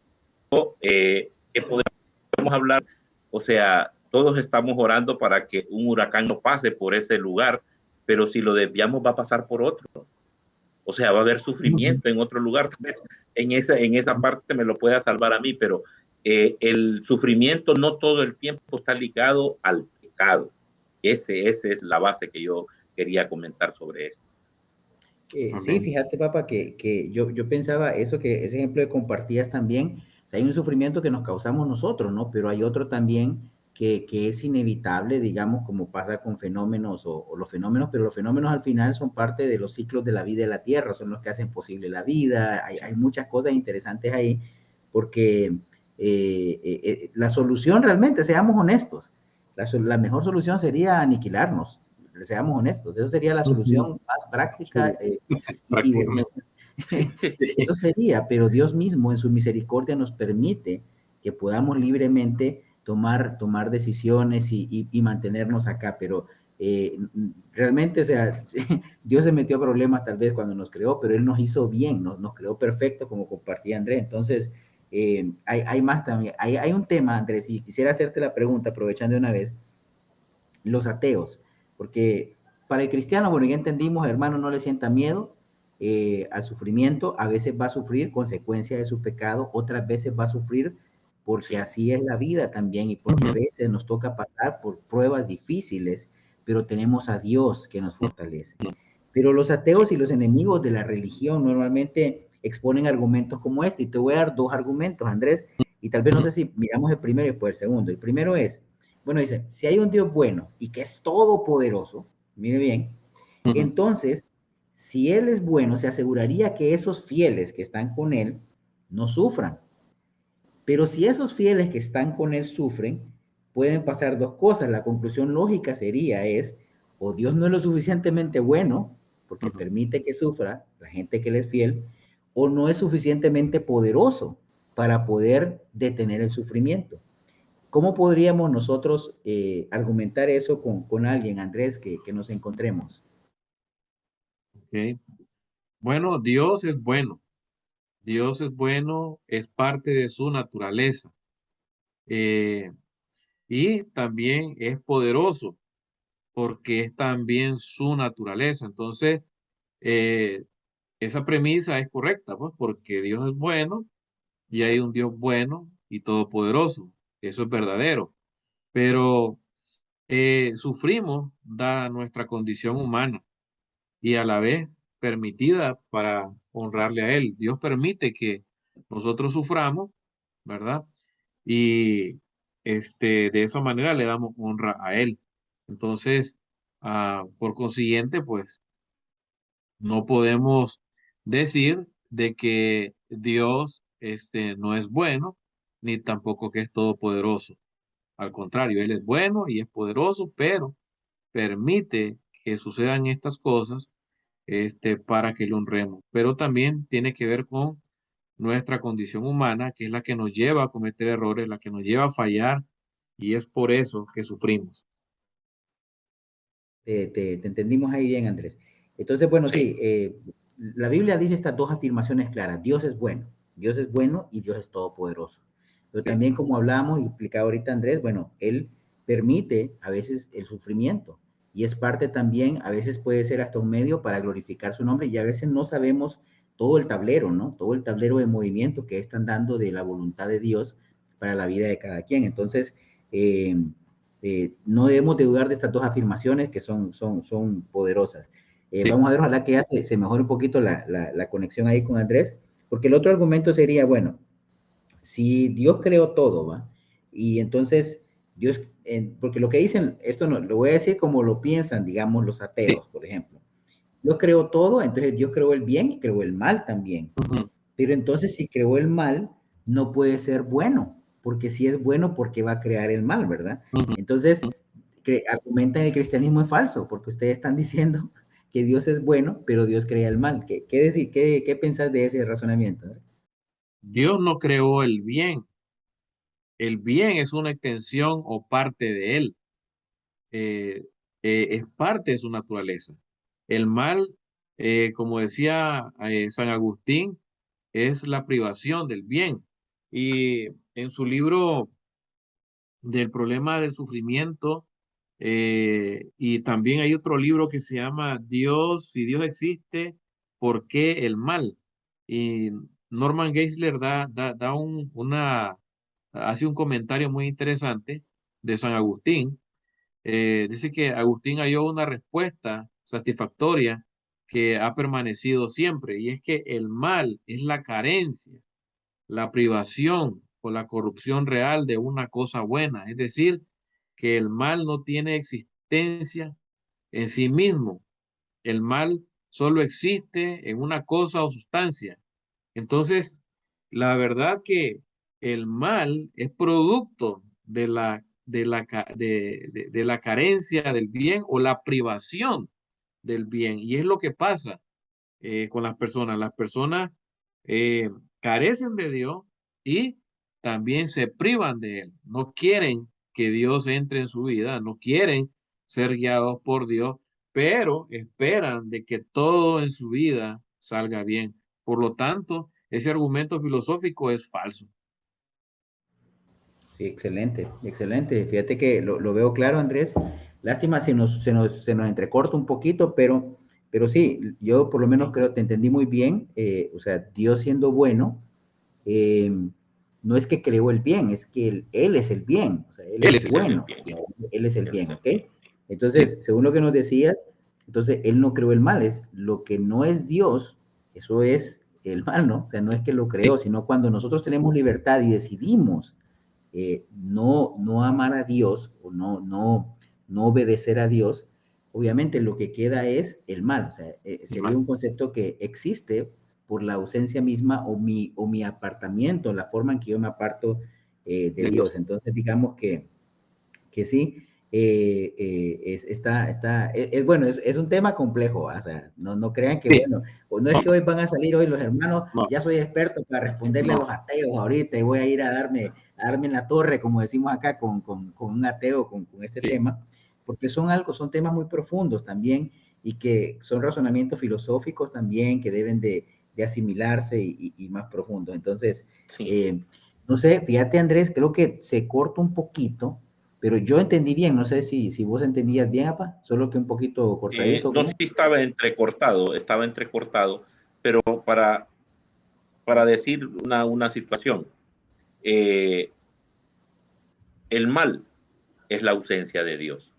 ¿qué podemos hablar? O sea, todos estamos orando para que un huracán no pase por ese lugar, pero si lo desviamos va a pasar por otro. O sea, va a haber sufrimiento en otro lugar. En esa parte me lo pueda salvar a mí, pero el sufrimiento no todo el tiempo está ligado al pecado. Esa es la base que yo quería comentar sobre esto. Sí, fíjate, papá, que yo pensaba eso, que ese ejemplo que compartías también, o sea, hay un sufrimiento que nos causamos nosotros, ¿no? Pero hay otro también que es inevitable, digamos, como pasa con fenómenos o los fenómenos, pero los fenómenos al final son parte de los ciclos de la vida de la Tierra, son los que hacen posible la vida, hay muchas cosas interesantes ahí, porque la solución realmente, seamos honestos, la mejor solución sería aniquilarnos. seamos honestos, eso sería la Ujú. solución más práctica. Sí. Y Prácticamente. eso sería, pero Dios mismo en su misericordia nos permite que podamos libremente tomar decisiones y mantenernos acá, pero realmente, o sea, Dios se metió a problemas tal vez cuando nos creó, pero Él nos hizo bien, nos creó perfecto, como compartía Andrés. Entonces, hay más también, hay un tema, Andrés, y quisiera hacerte la pregunta, aprovechando de una vez, los ateos, porque para el cristiano, bueno, ya entendimos, hermano, no le sienta miedo al sufrimiento, a veces va a sufrir consecuencia de su pecado, otras veces va a sufrir porque así es la vida también y porque a veces nos toca pasar por pruebas difíciles, pero tenemos a Dios que nos fortalece. Pero los ateos y los enemigos de la religión normalmente exponen argumentos como este, y te voy a dar dos argumentos, Andrés, y tal vez no sé si miramos el primero y después el segundo. El primero es, bueno, dice, si hay un Dios bueno y que es todopoderoso, mire bien, entonces, si Él es bueno, se aseguraría que esos fieles que están con Él no sufran. Pero si esos fieles que están con Él sufren, pueden pasar dos cosas. La conclusión lógica sería es, o Dios no es lo suficientemente bueno, porque permite que sufra la gente que le es fiel, o no es suficientemente poderoso para poder detener el sufrimiento. ¿Cómo podríamos nosotros argumentar eso con alguien, Andrés, que nos encontremos? Ok. Bueno, Dios es bueno. Dios es bueno, es parte de su naturaleza. Eh, y también es poderoso porque es también su naturaleza. Entonces, eh, esa premisa es correcta, pues, porque Dios es bueno y hay un Dios bueno y todopoderoso. Eso es verdadero. Pero sufrimos dada nuestra condición humana y a la vez permitida para honrarle a Él. Dios permite que nosotros suframos, ¿verdad? Y de esa manera le damos honra a Él. Entonces, por consiguiente, pues no podemos decir de que Dios no es bueno, ni tampoco que es todopoderoso. Al contrario, Él es bueno y es poderoso, pero permite que sucedan estas cosas para que le honremos. Pero también tiene que ver con nuestra condición humana, que es la que nos lleva a cometer errores, la que nos lleva a fallar, y es por eso que sufrimos. Te entendimos ahí bien, Andrés. Entonces, bueno, Sí, sí, la Biblia dice estas dos afirmaciones claras. Dios es bueno y Dios es todopoderoso. Pero sí, también como hablamos y explicaba ahorita Andrés, bueno, Él permite a veces el sufrimiento y es parte también, a veces puede ser hasta un medio para glorificar su nombre y a veces no sabemos todo el tablero, ¿no? Todo el tablero de movimiento que están dando de la voluntad de Dios para la vida de cada quien. Entonces, no debemos de dudar de estas dos afirmaciones que son poderosas. sí. Vamos a ver, ojalá que ya se mejore un poquito la conexión ahí con Andrés, porque el otro argumento sería, bueno, si Dios creó todo, ¿va? Y entonces Dios, porque lo que dicen, esto no, lo voy a decir como lo piensan, digamos, los Sí. ateos, por ejemplo. Dios creó todo, entonces Dios creó el bien y creó el mal también. Ujú, Pero entonces si creó el mal, no puede ser bueno, porque si es bueno, ¿por qué va a crear el mal, verdad? ujú. Entonces, argumentan el cristianismo es falso, porque ustedes están diciendo que Dios es bueno, pero Dios crea el mal. ¿Qué decir? ¿Qué pensás de ese razonamiento? Dios no creó el bien. El bien es una extensión o parte de Él. eh, es parte de su naturaleza. El mal, como decía San Agustín, es la privación del bien. Y en su libro del problema del sufrimiento, y también hay otro libro que se llama Dios, si Dios existe, ¿por qué el mal? Y Norman Geisler hace un comentario muy interesante de San Agustín. Dice que Agustín halló una respuesta satisfactoria que ha permanecido siempre, y es que el mal es la carencia, la privación o la corrupción real de una cosa buena. Es decir, que el mal no tiene existencia en sí mismo. El mal solo existe en una cosa o sustancia. Entonces, la verdad que el mal es producto de la de la carencia del bien o la privación del bien. Y es lo que pasa con las personas. Las personas carecen de Dios y también se privan de Él. No quieren que Dios entre en su vida, no quieren ser guiados por Dios, pero esperan de que todo en su vida salga bien. Por lo tanto, ese argumento filosófico es falso. Sí, excelente, excelente. Fíjate que lo veo claro, Andrés. Lástima si se nos entrecorta un poquito, pero sí, yo por lo menos creo que te entendí muy bien. O sea, Dios siendo bueno, eh, no es que creó el bien, es que él es el bien. O sea, Él Él es es el bueno, bien. Él es el bien, ¿ok? Sí. Entonces, según lo que nos decías, entonces Él no creó el mal, es lo que no es Dios, eso es el mal, ¿no? O sea, no es que lo creó, sino cuando nosotros tenemos libertad y decidimos no amar a Dios o no obedecer a Dios, obviamente lo que queda es el mal. O sea, sería un concepto que existe por la ausencia misma o mi apartamiento, la forma en que yo me aparto de Dios. Entonces, digamos que sí, bueno, es un tema complejo, o sea, no crean que, bueno, o no es que hoy van a salir hoy los hermanos, ya soy experto para responderle a los ateos ahorita y voy a ir a darme en la torre, como decimos acá, con un ateo, con este tema, porque son temas muy profundos también y que son razonamientos filosóficos también que deben de asimilarse y más profundos. Entonces, no sé, fíjate Andrés, creo que se corta un poquito, pero yo entendí bien, no sé si vos entendías bien, apa, solo que un poquito cortadito. No, sí estaba entrecortado, pero para decir una situación, el mal es la ausencia de Dios,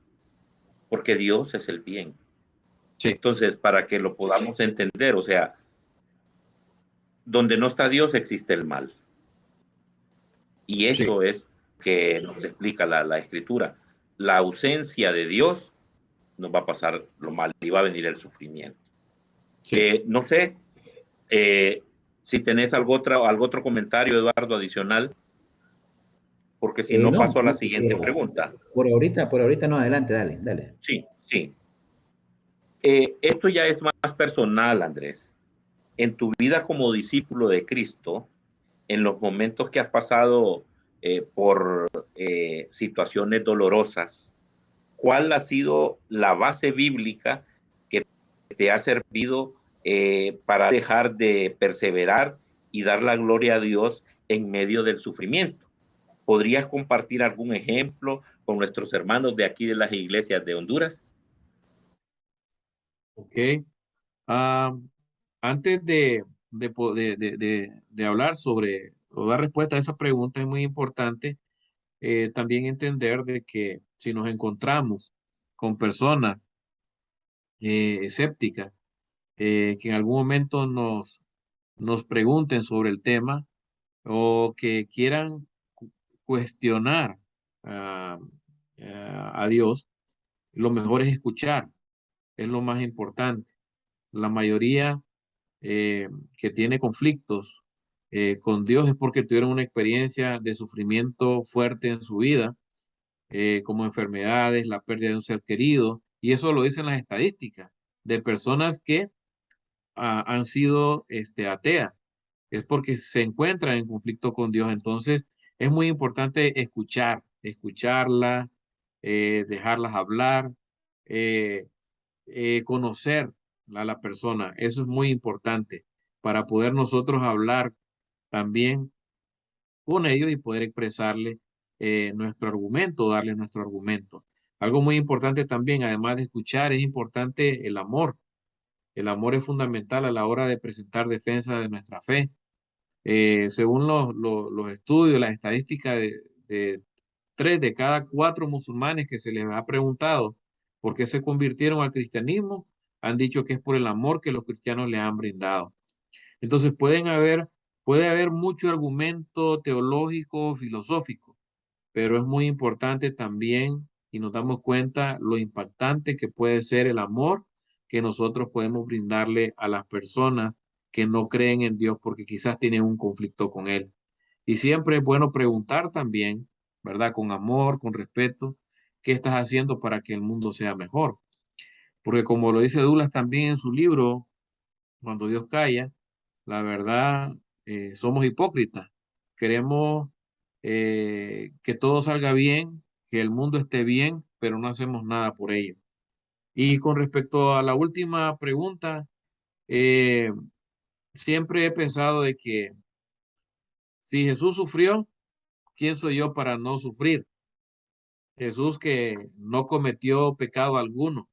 porque Dios es el bien. Sí. Entonces, para que lo podamos entender, o sea, donde no está Dios existe el mal. Y eso es que nos explica la Escritura. La ausencia de Dios nos va a pasar lo mal y va a venir el sufrimiento. No sé si tenés algo otro comentario, Eduardo, adicional, porque si no, paso a la siguiente pregunta. Por ahorita no, adelante, dale. Sí. Esto ya es más personal, Andrés. En tu vida como discípulo de Cristo, en los momentos que has pasado por situaciones dolorosas, ¿cuál ha sido la base bíblica que te ha servido para dejar de perseverar y dar la gloria a Dios en medio del sufrimiento? ¿Podrías compartir algún ejemplo con nuestros hermanos de aquí de las iglesias de Honduras? Ok. Antes de hablar sobre o dar respuesta a esa pregunta, es muy importante también entender de que si nos encontramos con personas escépticas que en algún momento nos pregunten sobre el tema o que quieran cuestionar ah, a Dios, lo mejor es escuchar, es lo más importante. La mayoría que tiene conflictos con Dios es porque tuvieron una experiencia de sufrimiento fuerte en su vida, como enfermedades, la pérdida de un ser querido, y eso lo dicen las estadísticas de personas que han sido ateas, es porque se encuentran en conflicto con Dios. Entonces, es muy importante escucharla, dejarlas hablar, eh, conocer a la persona. Eso es muy importante para poder nosotros hablar también con ellos y poder expresarle nuestro argumento, darle nuestro argumento. Algo muy importante también, además de escuchar, es importante el amor. El amor es fundamental a la hora de presentar defensa de nuestra fe. Según los estudios, las estadísticas de 3 de cada 4 musulmanes que se les ha preguntado por qué se convirtieron al cristianismo, han dicho que es por el amor que los cristianos le han brindado. Entonces puede haber mucho argumento teológico, filosófico, pero es muy importante también y nos damos cuenta lo impactante que puede ser el amor que nosotros podemos brindarle a las personas que no creen en Dios porque quizás tienen un conflicto con Él. Y siempre es bueno preguntar también, ¿verdad? Con amor, con respeto, qué estás haciendo para que el mundo sea mejor. Porque como lo dice Douglas también en su libro, Cuando Dios calla, la verdad, somos hipócritas. Queremos que todo salga bien, que el mundo esté bien, pero no hacemos nada por ello. Y con respecto a la última pregunta, eh, siempre he pensado de que si Jesús sufrió, ¿quién soy yo para no sufrir? Jesús que no cometió pecado alguno.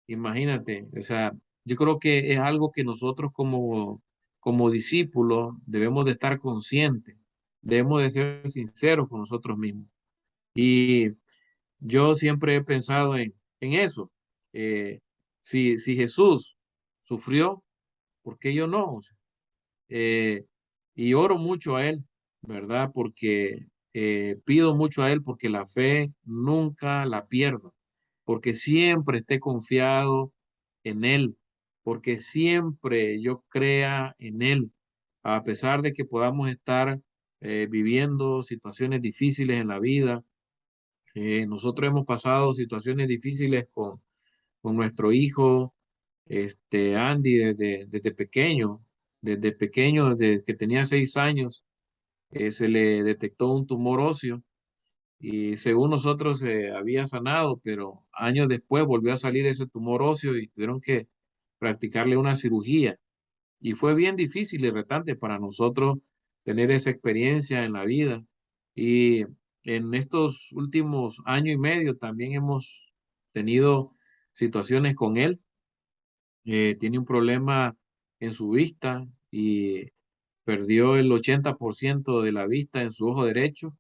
Imagínate, o sea, yo creo que es algo que nosotros como discípulos debemos de estar conscientes, debemos de ser sinceros con nosotros mismos. Y yo siempre he pensado en eso. Eh, si Jesús sufrió, ¿por qué yo no? O sea, eh, y oro mucho a Él, ¿verdad? Porque pido mucho a Él porque la fe nunca la pierdo, porque siempre esté confiado en Él, porque siempre yo crea en Él, a pesar de que podamos estar viviendo situaciones difíciles en la vida. Nosotros hemos pasado situaciones difíciles con nuestro hijo, Andy, desde pequeño, desde que tenía 6 años, se le detectó un tumor óseo y según nosotros había sanado, pero años después volvió a salir ese tumor óseo y tuvieron que practicarle una cirugía. Y fue bien difícil y retante para nosotros tener esa experiencia en la vida. Y en estos últimos año y medio también hemos tenido situaciones con él. Tiene un problema en su vista y perdió el 80% de la vista en su ojo derecho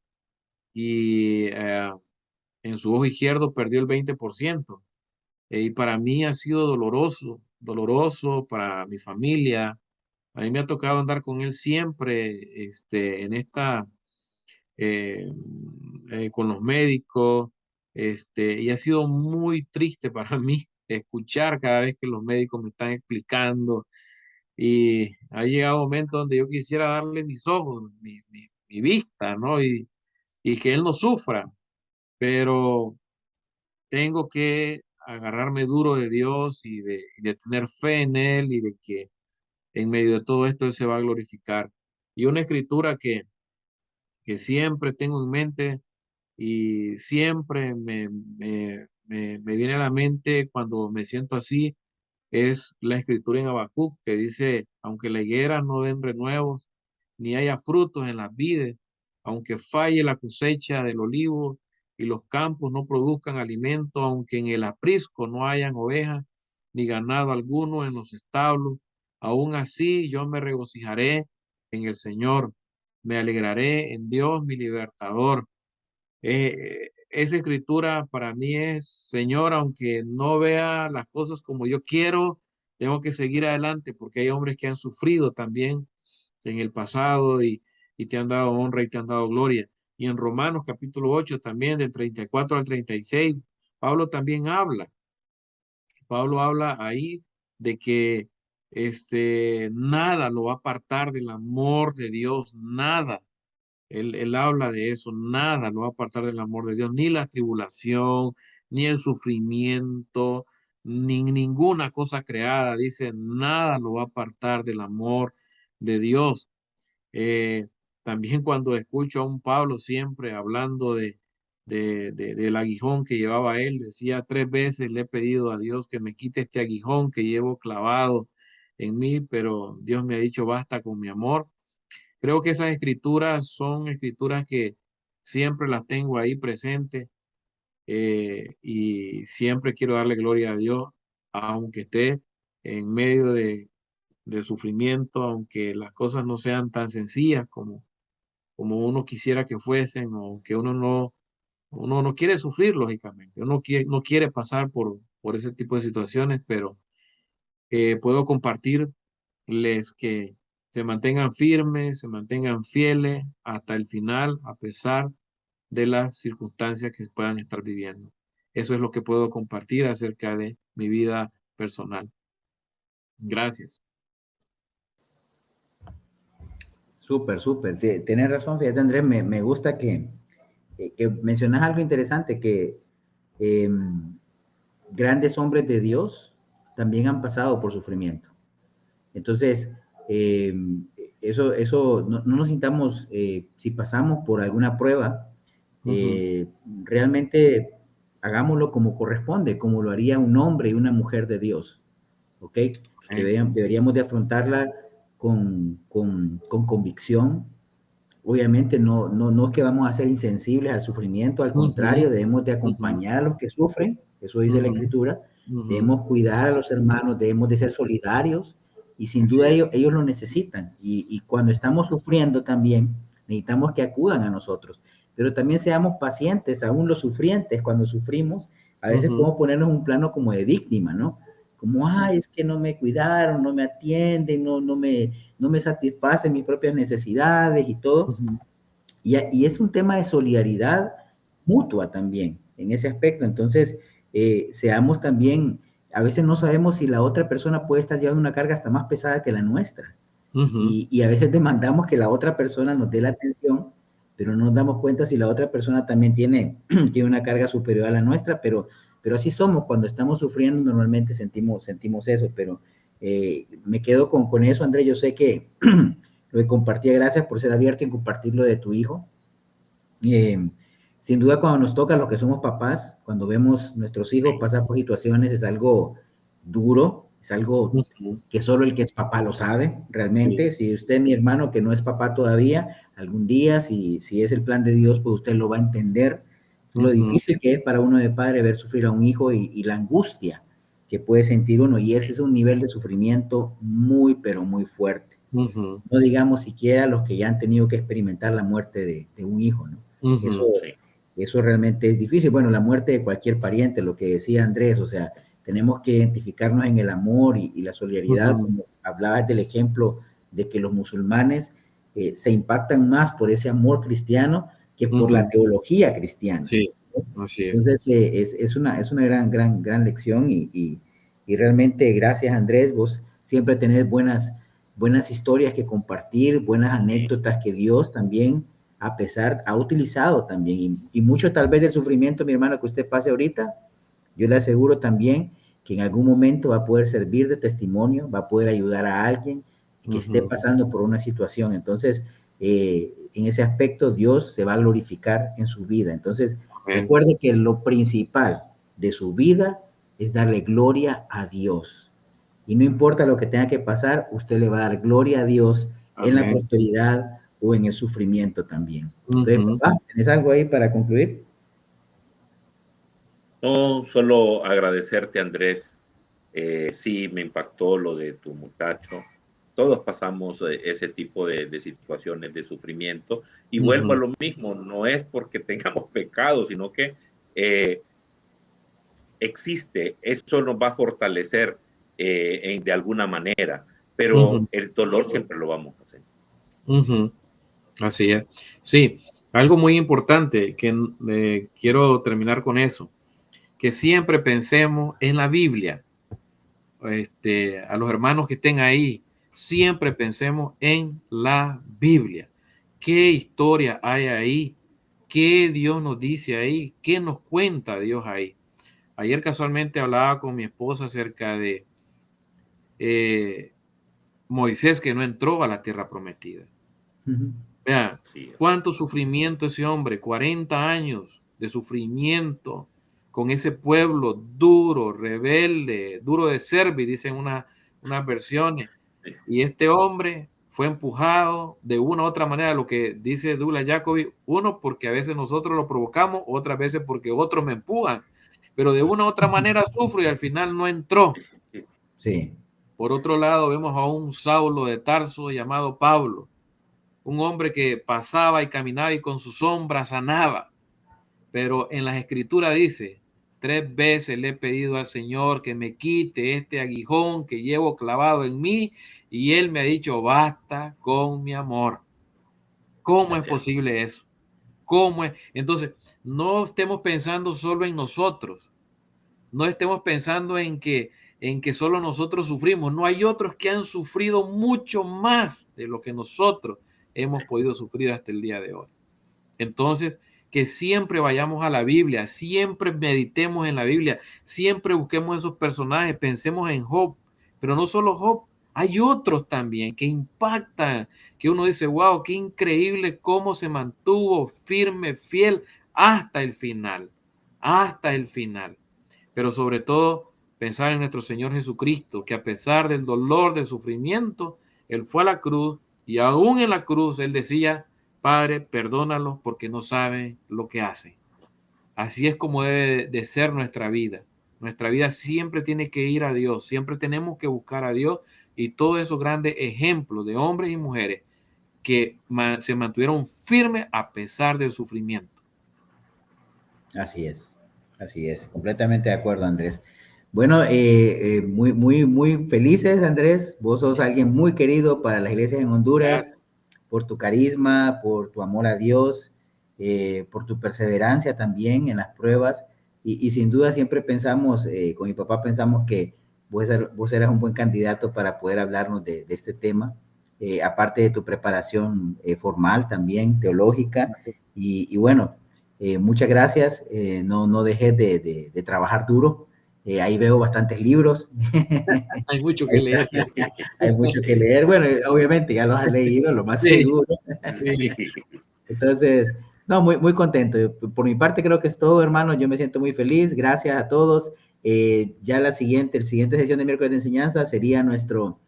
y en su ojo izquierdo perdió el 20%. Y para mí ha sido doloroso, doloroso para mi familia. A mí me ha tocado andar con él siempre, en esta, eh, con los médicos, y ha sido muy triste para mí escuchar cada vez que los médicos me están explicando. Y ha llegado un momento donde yo quisiera darle mis ojos, mi vista, ¿no? Y que él no sufra, pero tengo que agarrarme duro de Dios y de tener fe en Él y de que en medio de todo esto Él se va a glorificar. Y una escritura que siempre tengo en mente y siempre me viene a la mente cuando me siento así, es la escritura en Habacuc que dice, aunque la higuera no den renuevos, ni haya frutos en las vides, aunque falle la cosecha del olivo y los campos no produzcan alimento, aunque en el aprisco no hayan ovejas, ni ganado alguno en los establos, aún así yo me regocijaré en el Señor, me alegraré en Dios mi libertador. Esa escritura para mí es, Señor, aunque no vea las cosas como yo quiero, tengo que seguir adelante porque hay hombres que han sufrido también en el pasado y te han dado honra y te han dado gloria. Y en Romanos capítulo 8 también, del 34 al 36, Pablo también habla. Pablo habla ahí de que nada lo va a apartar del amor de Dios, nada. Él habla de eso, nada lo va a apartar del amor de Dios, ni la tribulación, ni el sufrimiento, ni ninguna cosa creada, dice, nada lo va a apartar del amor de Dios. Eh, También cuando escucho a un Pablo siempre hablando del aguijón que llevaba él, decía 3 veces le he pedido a Dios que me quite este aguijón que llevo clavado en mí, pero Dios me ha dicho basta con mi amor. Creo que esas escrituras son escrituras que siempre las tengo ahí presentes y siempre quiero darle gloria a Dios, aunque esté en medio de sufrimiento, aunque las cosas no sean tan sencillas como uno quisiera que fuesen o que uno no quiere sufrir, lógicamente. Uno no quiere pasar por ese tipo de situaciones, pero puedo compartirles que se mantengan firmes, se mantengan fieles hasta el final, a pesar de las circunstancias que puedan estar viviendo. Eso es lo que puedo compartir acerca de mi vida personal. Gracias. Súper, súper. Tienes razón, fíjate, Andrés, me gusta que que mencionas algo interesante, que grandes hombres de Dios también han pasado por sufrimiento. Entonces, eso no nos sintamos, si pasamos por alguna prueba, realmente hagámoslo como corresponde, como lo haría un hombre y una mujer de Dios, ¿ok? Deberíamos de afrontarla con convicción. Obviamente no es que vamos a ser insensibles al sufrimiento, al contrario, debemos de acompañar a los que sufren, eso dice la Escritura, debemos cuidar a los hermanos, debemos de ser solidarios, y sin duda ellos lo necesitan, y cuando estamos sufriendo también necesitamos que acudan a nosotros, pero también seamos pacientes, aún los sufrientes, cuando sufrimos, a veces podemos ponernos un plano como de víctima, ¿no? Como, ay, es que no me cuidaron, no me atienden, no me satisfacen mis propias necesidades y todo. Y es un tema de solidaridad mutua también en ese aspecto. Entonces, seamos también, a veces no sabemos si la otra persona puede estar llevando una carga hasta más pesada que la nuestra. Y a veces demandamos que la otra persona nos dé la atención, pero no nos damos cuenta si la otra persona también tiene una carga superior a la nuestra, pero así somos, cuando estamos sufriendo normalmente sentimos eso, pero me quedo con eso, Andrés. Yo sé que lo que compartía, gracias por ser abierto en compartir lo de tu hijo. Sin duda, cuando nos toca, los que somos papás, cuando vemos nuestros hijos pasar por situaciones, es algo duro, es algo que solo el que es papá lo sabe, realmente. Si usted, mi hermano, que no es papá todavía, algún día, si es el plan de Dios, pues usted lo va a entender. Lo difícil que es para uno de padre ver sufrir a un hijo y la angustia que puede sentir uno, y ese es un nivel de sufrimiento muy, pero muy fuerte. No digamos siquiera los que ya han tenido que experimentar la muerte de un hijo, ¿no? Eso realmente es difícil. Bueno, la muerte de cualquier pariente, lo que decía Andrés, o sea, tenemos que identificarnos en el amor y la solidaridad, como hablabas del ejemplo de que los musulmanes se impactan más por ese amor cristiano que por la teología cristiana. Sí, así es. Entonces, es una gran lección, y realmente gracias, Andrés. Vos siempre tenés buenas historias que compartir, buenas anécdotas que Dios también ha utilizado también, y mucho tal vez del sufrimiento, mi hermano, que usted pase ahorita, yo le aseguro también que en algún momento va a poder servir de testimonio, va a poder ayudar a alguien que esté pasando por una situación. Entonces, en ese aspecto, Dios se va a glorificar en su vida. Entonces, recuerde que lo principal de su vida es darle gloria a Dios. Y no importa lo que tenga que pasar, usted le va a dar gloria a Dios en la prosperidad o en el sufrimiento también. Entonces, papá, ¿tienes algo ahí para concluir? No, solo agradecerte, Andrés. Sí, me impactó lo de tu muchacho. Todos pasamos ese tipo de situaciones de sufrimiento, y vuelvo a lo mismo, no es porque tengamos pecado, sino que existe, eso nos va a fortalecer de alguna manera, pero el dolor siempre lo vamos a hacer. Así es. Sí, algo muy importante que quiero terminar con eso, que siempre pensemos en la Biblia. A los hermanos que estén ahí, siempre pensemos en la Biblia. ¿Qué historia hay ahí? ¿Qué Dios nos dice ahí? ¿Qué nos cuenta Dios ahí? Ayer casualmente hablaba con mi esposa acerca de Moisés, que no entró a la tierra prometida. Vean, cuánto sufrimiento ese hombre, 40 años de sufrimiento con ese pueblo duro, rebelde, duro de servir, dicen unas versiones. Y este hombre fue empujado de una u otra manera, lo que dice Douglas Jacoby, uno porque a veces nosotros lo provocamos, otras veces porque otros me empujan, pero de una u otra manera sufro y al final no entró. Sí. Por otro lado, vemos a un Saulo de Tarso llamado Pablo, un hombre que pasaba y caminaba y con su sombra sanaba. Pero en las escrituras dice, 3 veces le he pedido al Señor que me quite este aguijón que llevo clavado en mí, y Él me ha dicho, basta con mi amor. ¿Cómo es posible eso? ¿Cómo es? Entonces, no estemos pensando solo en nosotros. No estemos pensando en que solo nosotros sufrimos. No, hay otros que han sufrido mucho más de lo que nosotros hemos podido sufrir hasta el día de hoy. Entonces, que siempre vayamos a la Biblia, siempre meditemos en la Biblia, siempre busquemos esos personajes, pensemos en Job, pero no solo Job, hay otros también que impactan, que uno dice, wow, qué increíble cómo se mantuvo firme, fiel hasta el final, hasta el final. Pero sobre todo, pensar en nuestro Señor Jesucristo, que a pesar del dolor, del sufrimiento, Él fue a la cruz y aún en la cruz Él decía, Padre, perdónalos porque no saben lo que hacen. Así es como debe de ser nuestra vida. Nuestra vida siempre tiene que ir a Dios, siempre tenemos que buscar a Dios y todos esos grandes ejemplos de hombres y mujeres que se mantuvieron firmes a pesar del sufrimiento. Así es, completamente de acuerdo, Andrés. Bueno, muy felices, Andrés. Vos sos alguien muy querido para las iglesias en Honduras. Gracias. Por tu carisma, por tu amor a Dios, por tu perseverancia también en las pruebas. Y sin duda siempre pensamos, con mi papá pensamos que vos eras un buen candidato para poder hablarnos de este tema, aparte de tu preparación formal también, teológica. Y bueno, muchas gracias. No dejes de trabajar duro. Ahí veo bastantes libros. Hay mucho que leer. Hay mucho que leer. Bueno, obviamente ya los has leído, lo más seguro. Sí. Entonces, no, muy contento. Por mi parte creo que es todo, hermano. Yo me siento muy feliz. Gracias a todos. Ya el siguiente sesión de miércoles de enseñanza sería nuestro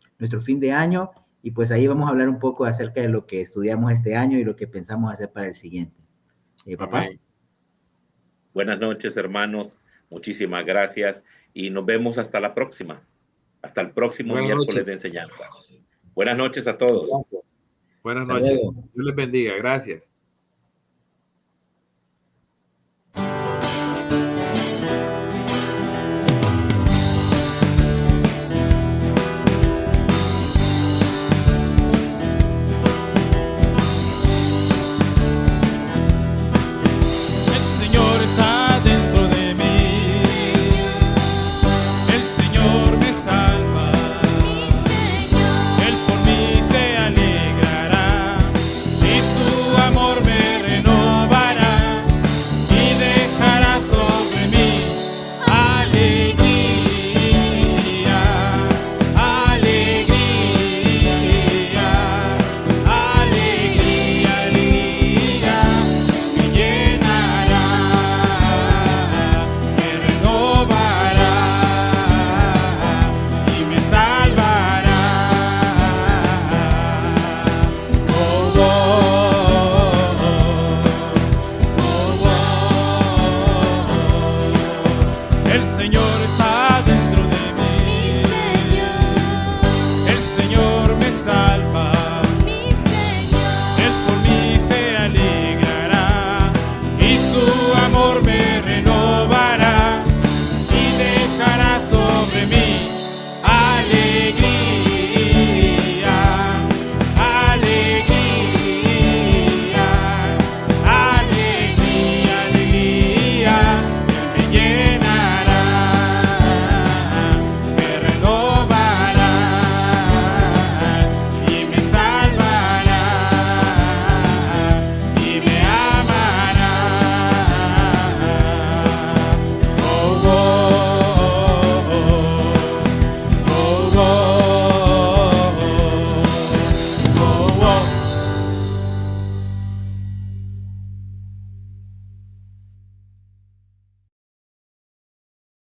fin de año. Y pues ahí vamos a hablar un poco acerca de lo que estudiamos este año y lo que pensamos hacer para el siguiente. Papá. Buenas noches, hermanos. Muchísimas gracias y nos vemos hasta la próxima. Hasta el próximo miércoles de enseñanza. Buenas noches a todos. Gracias. Buenas noches. Dios les bendiga. Gracias.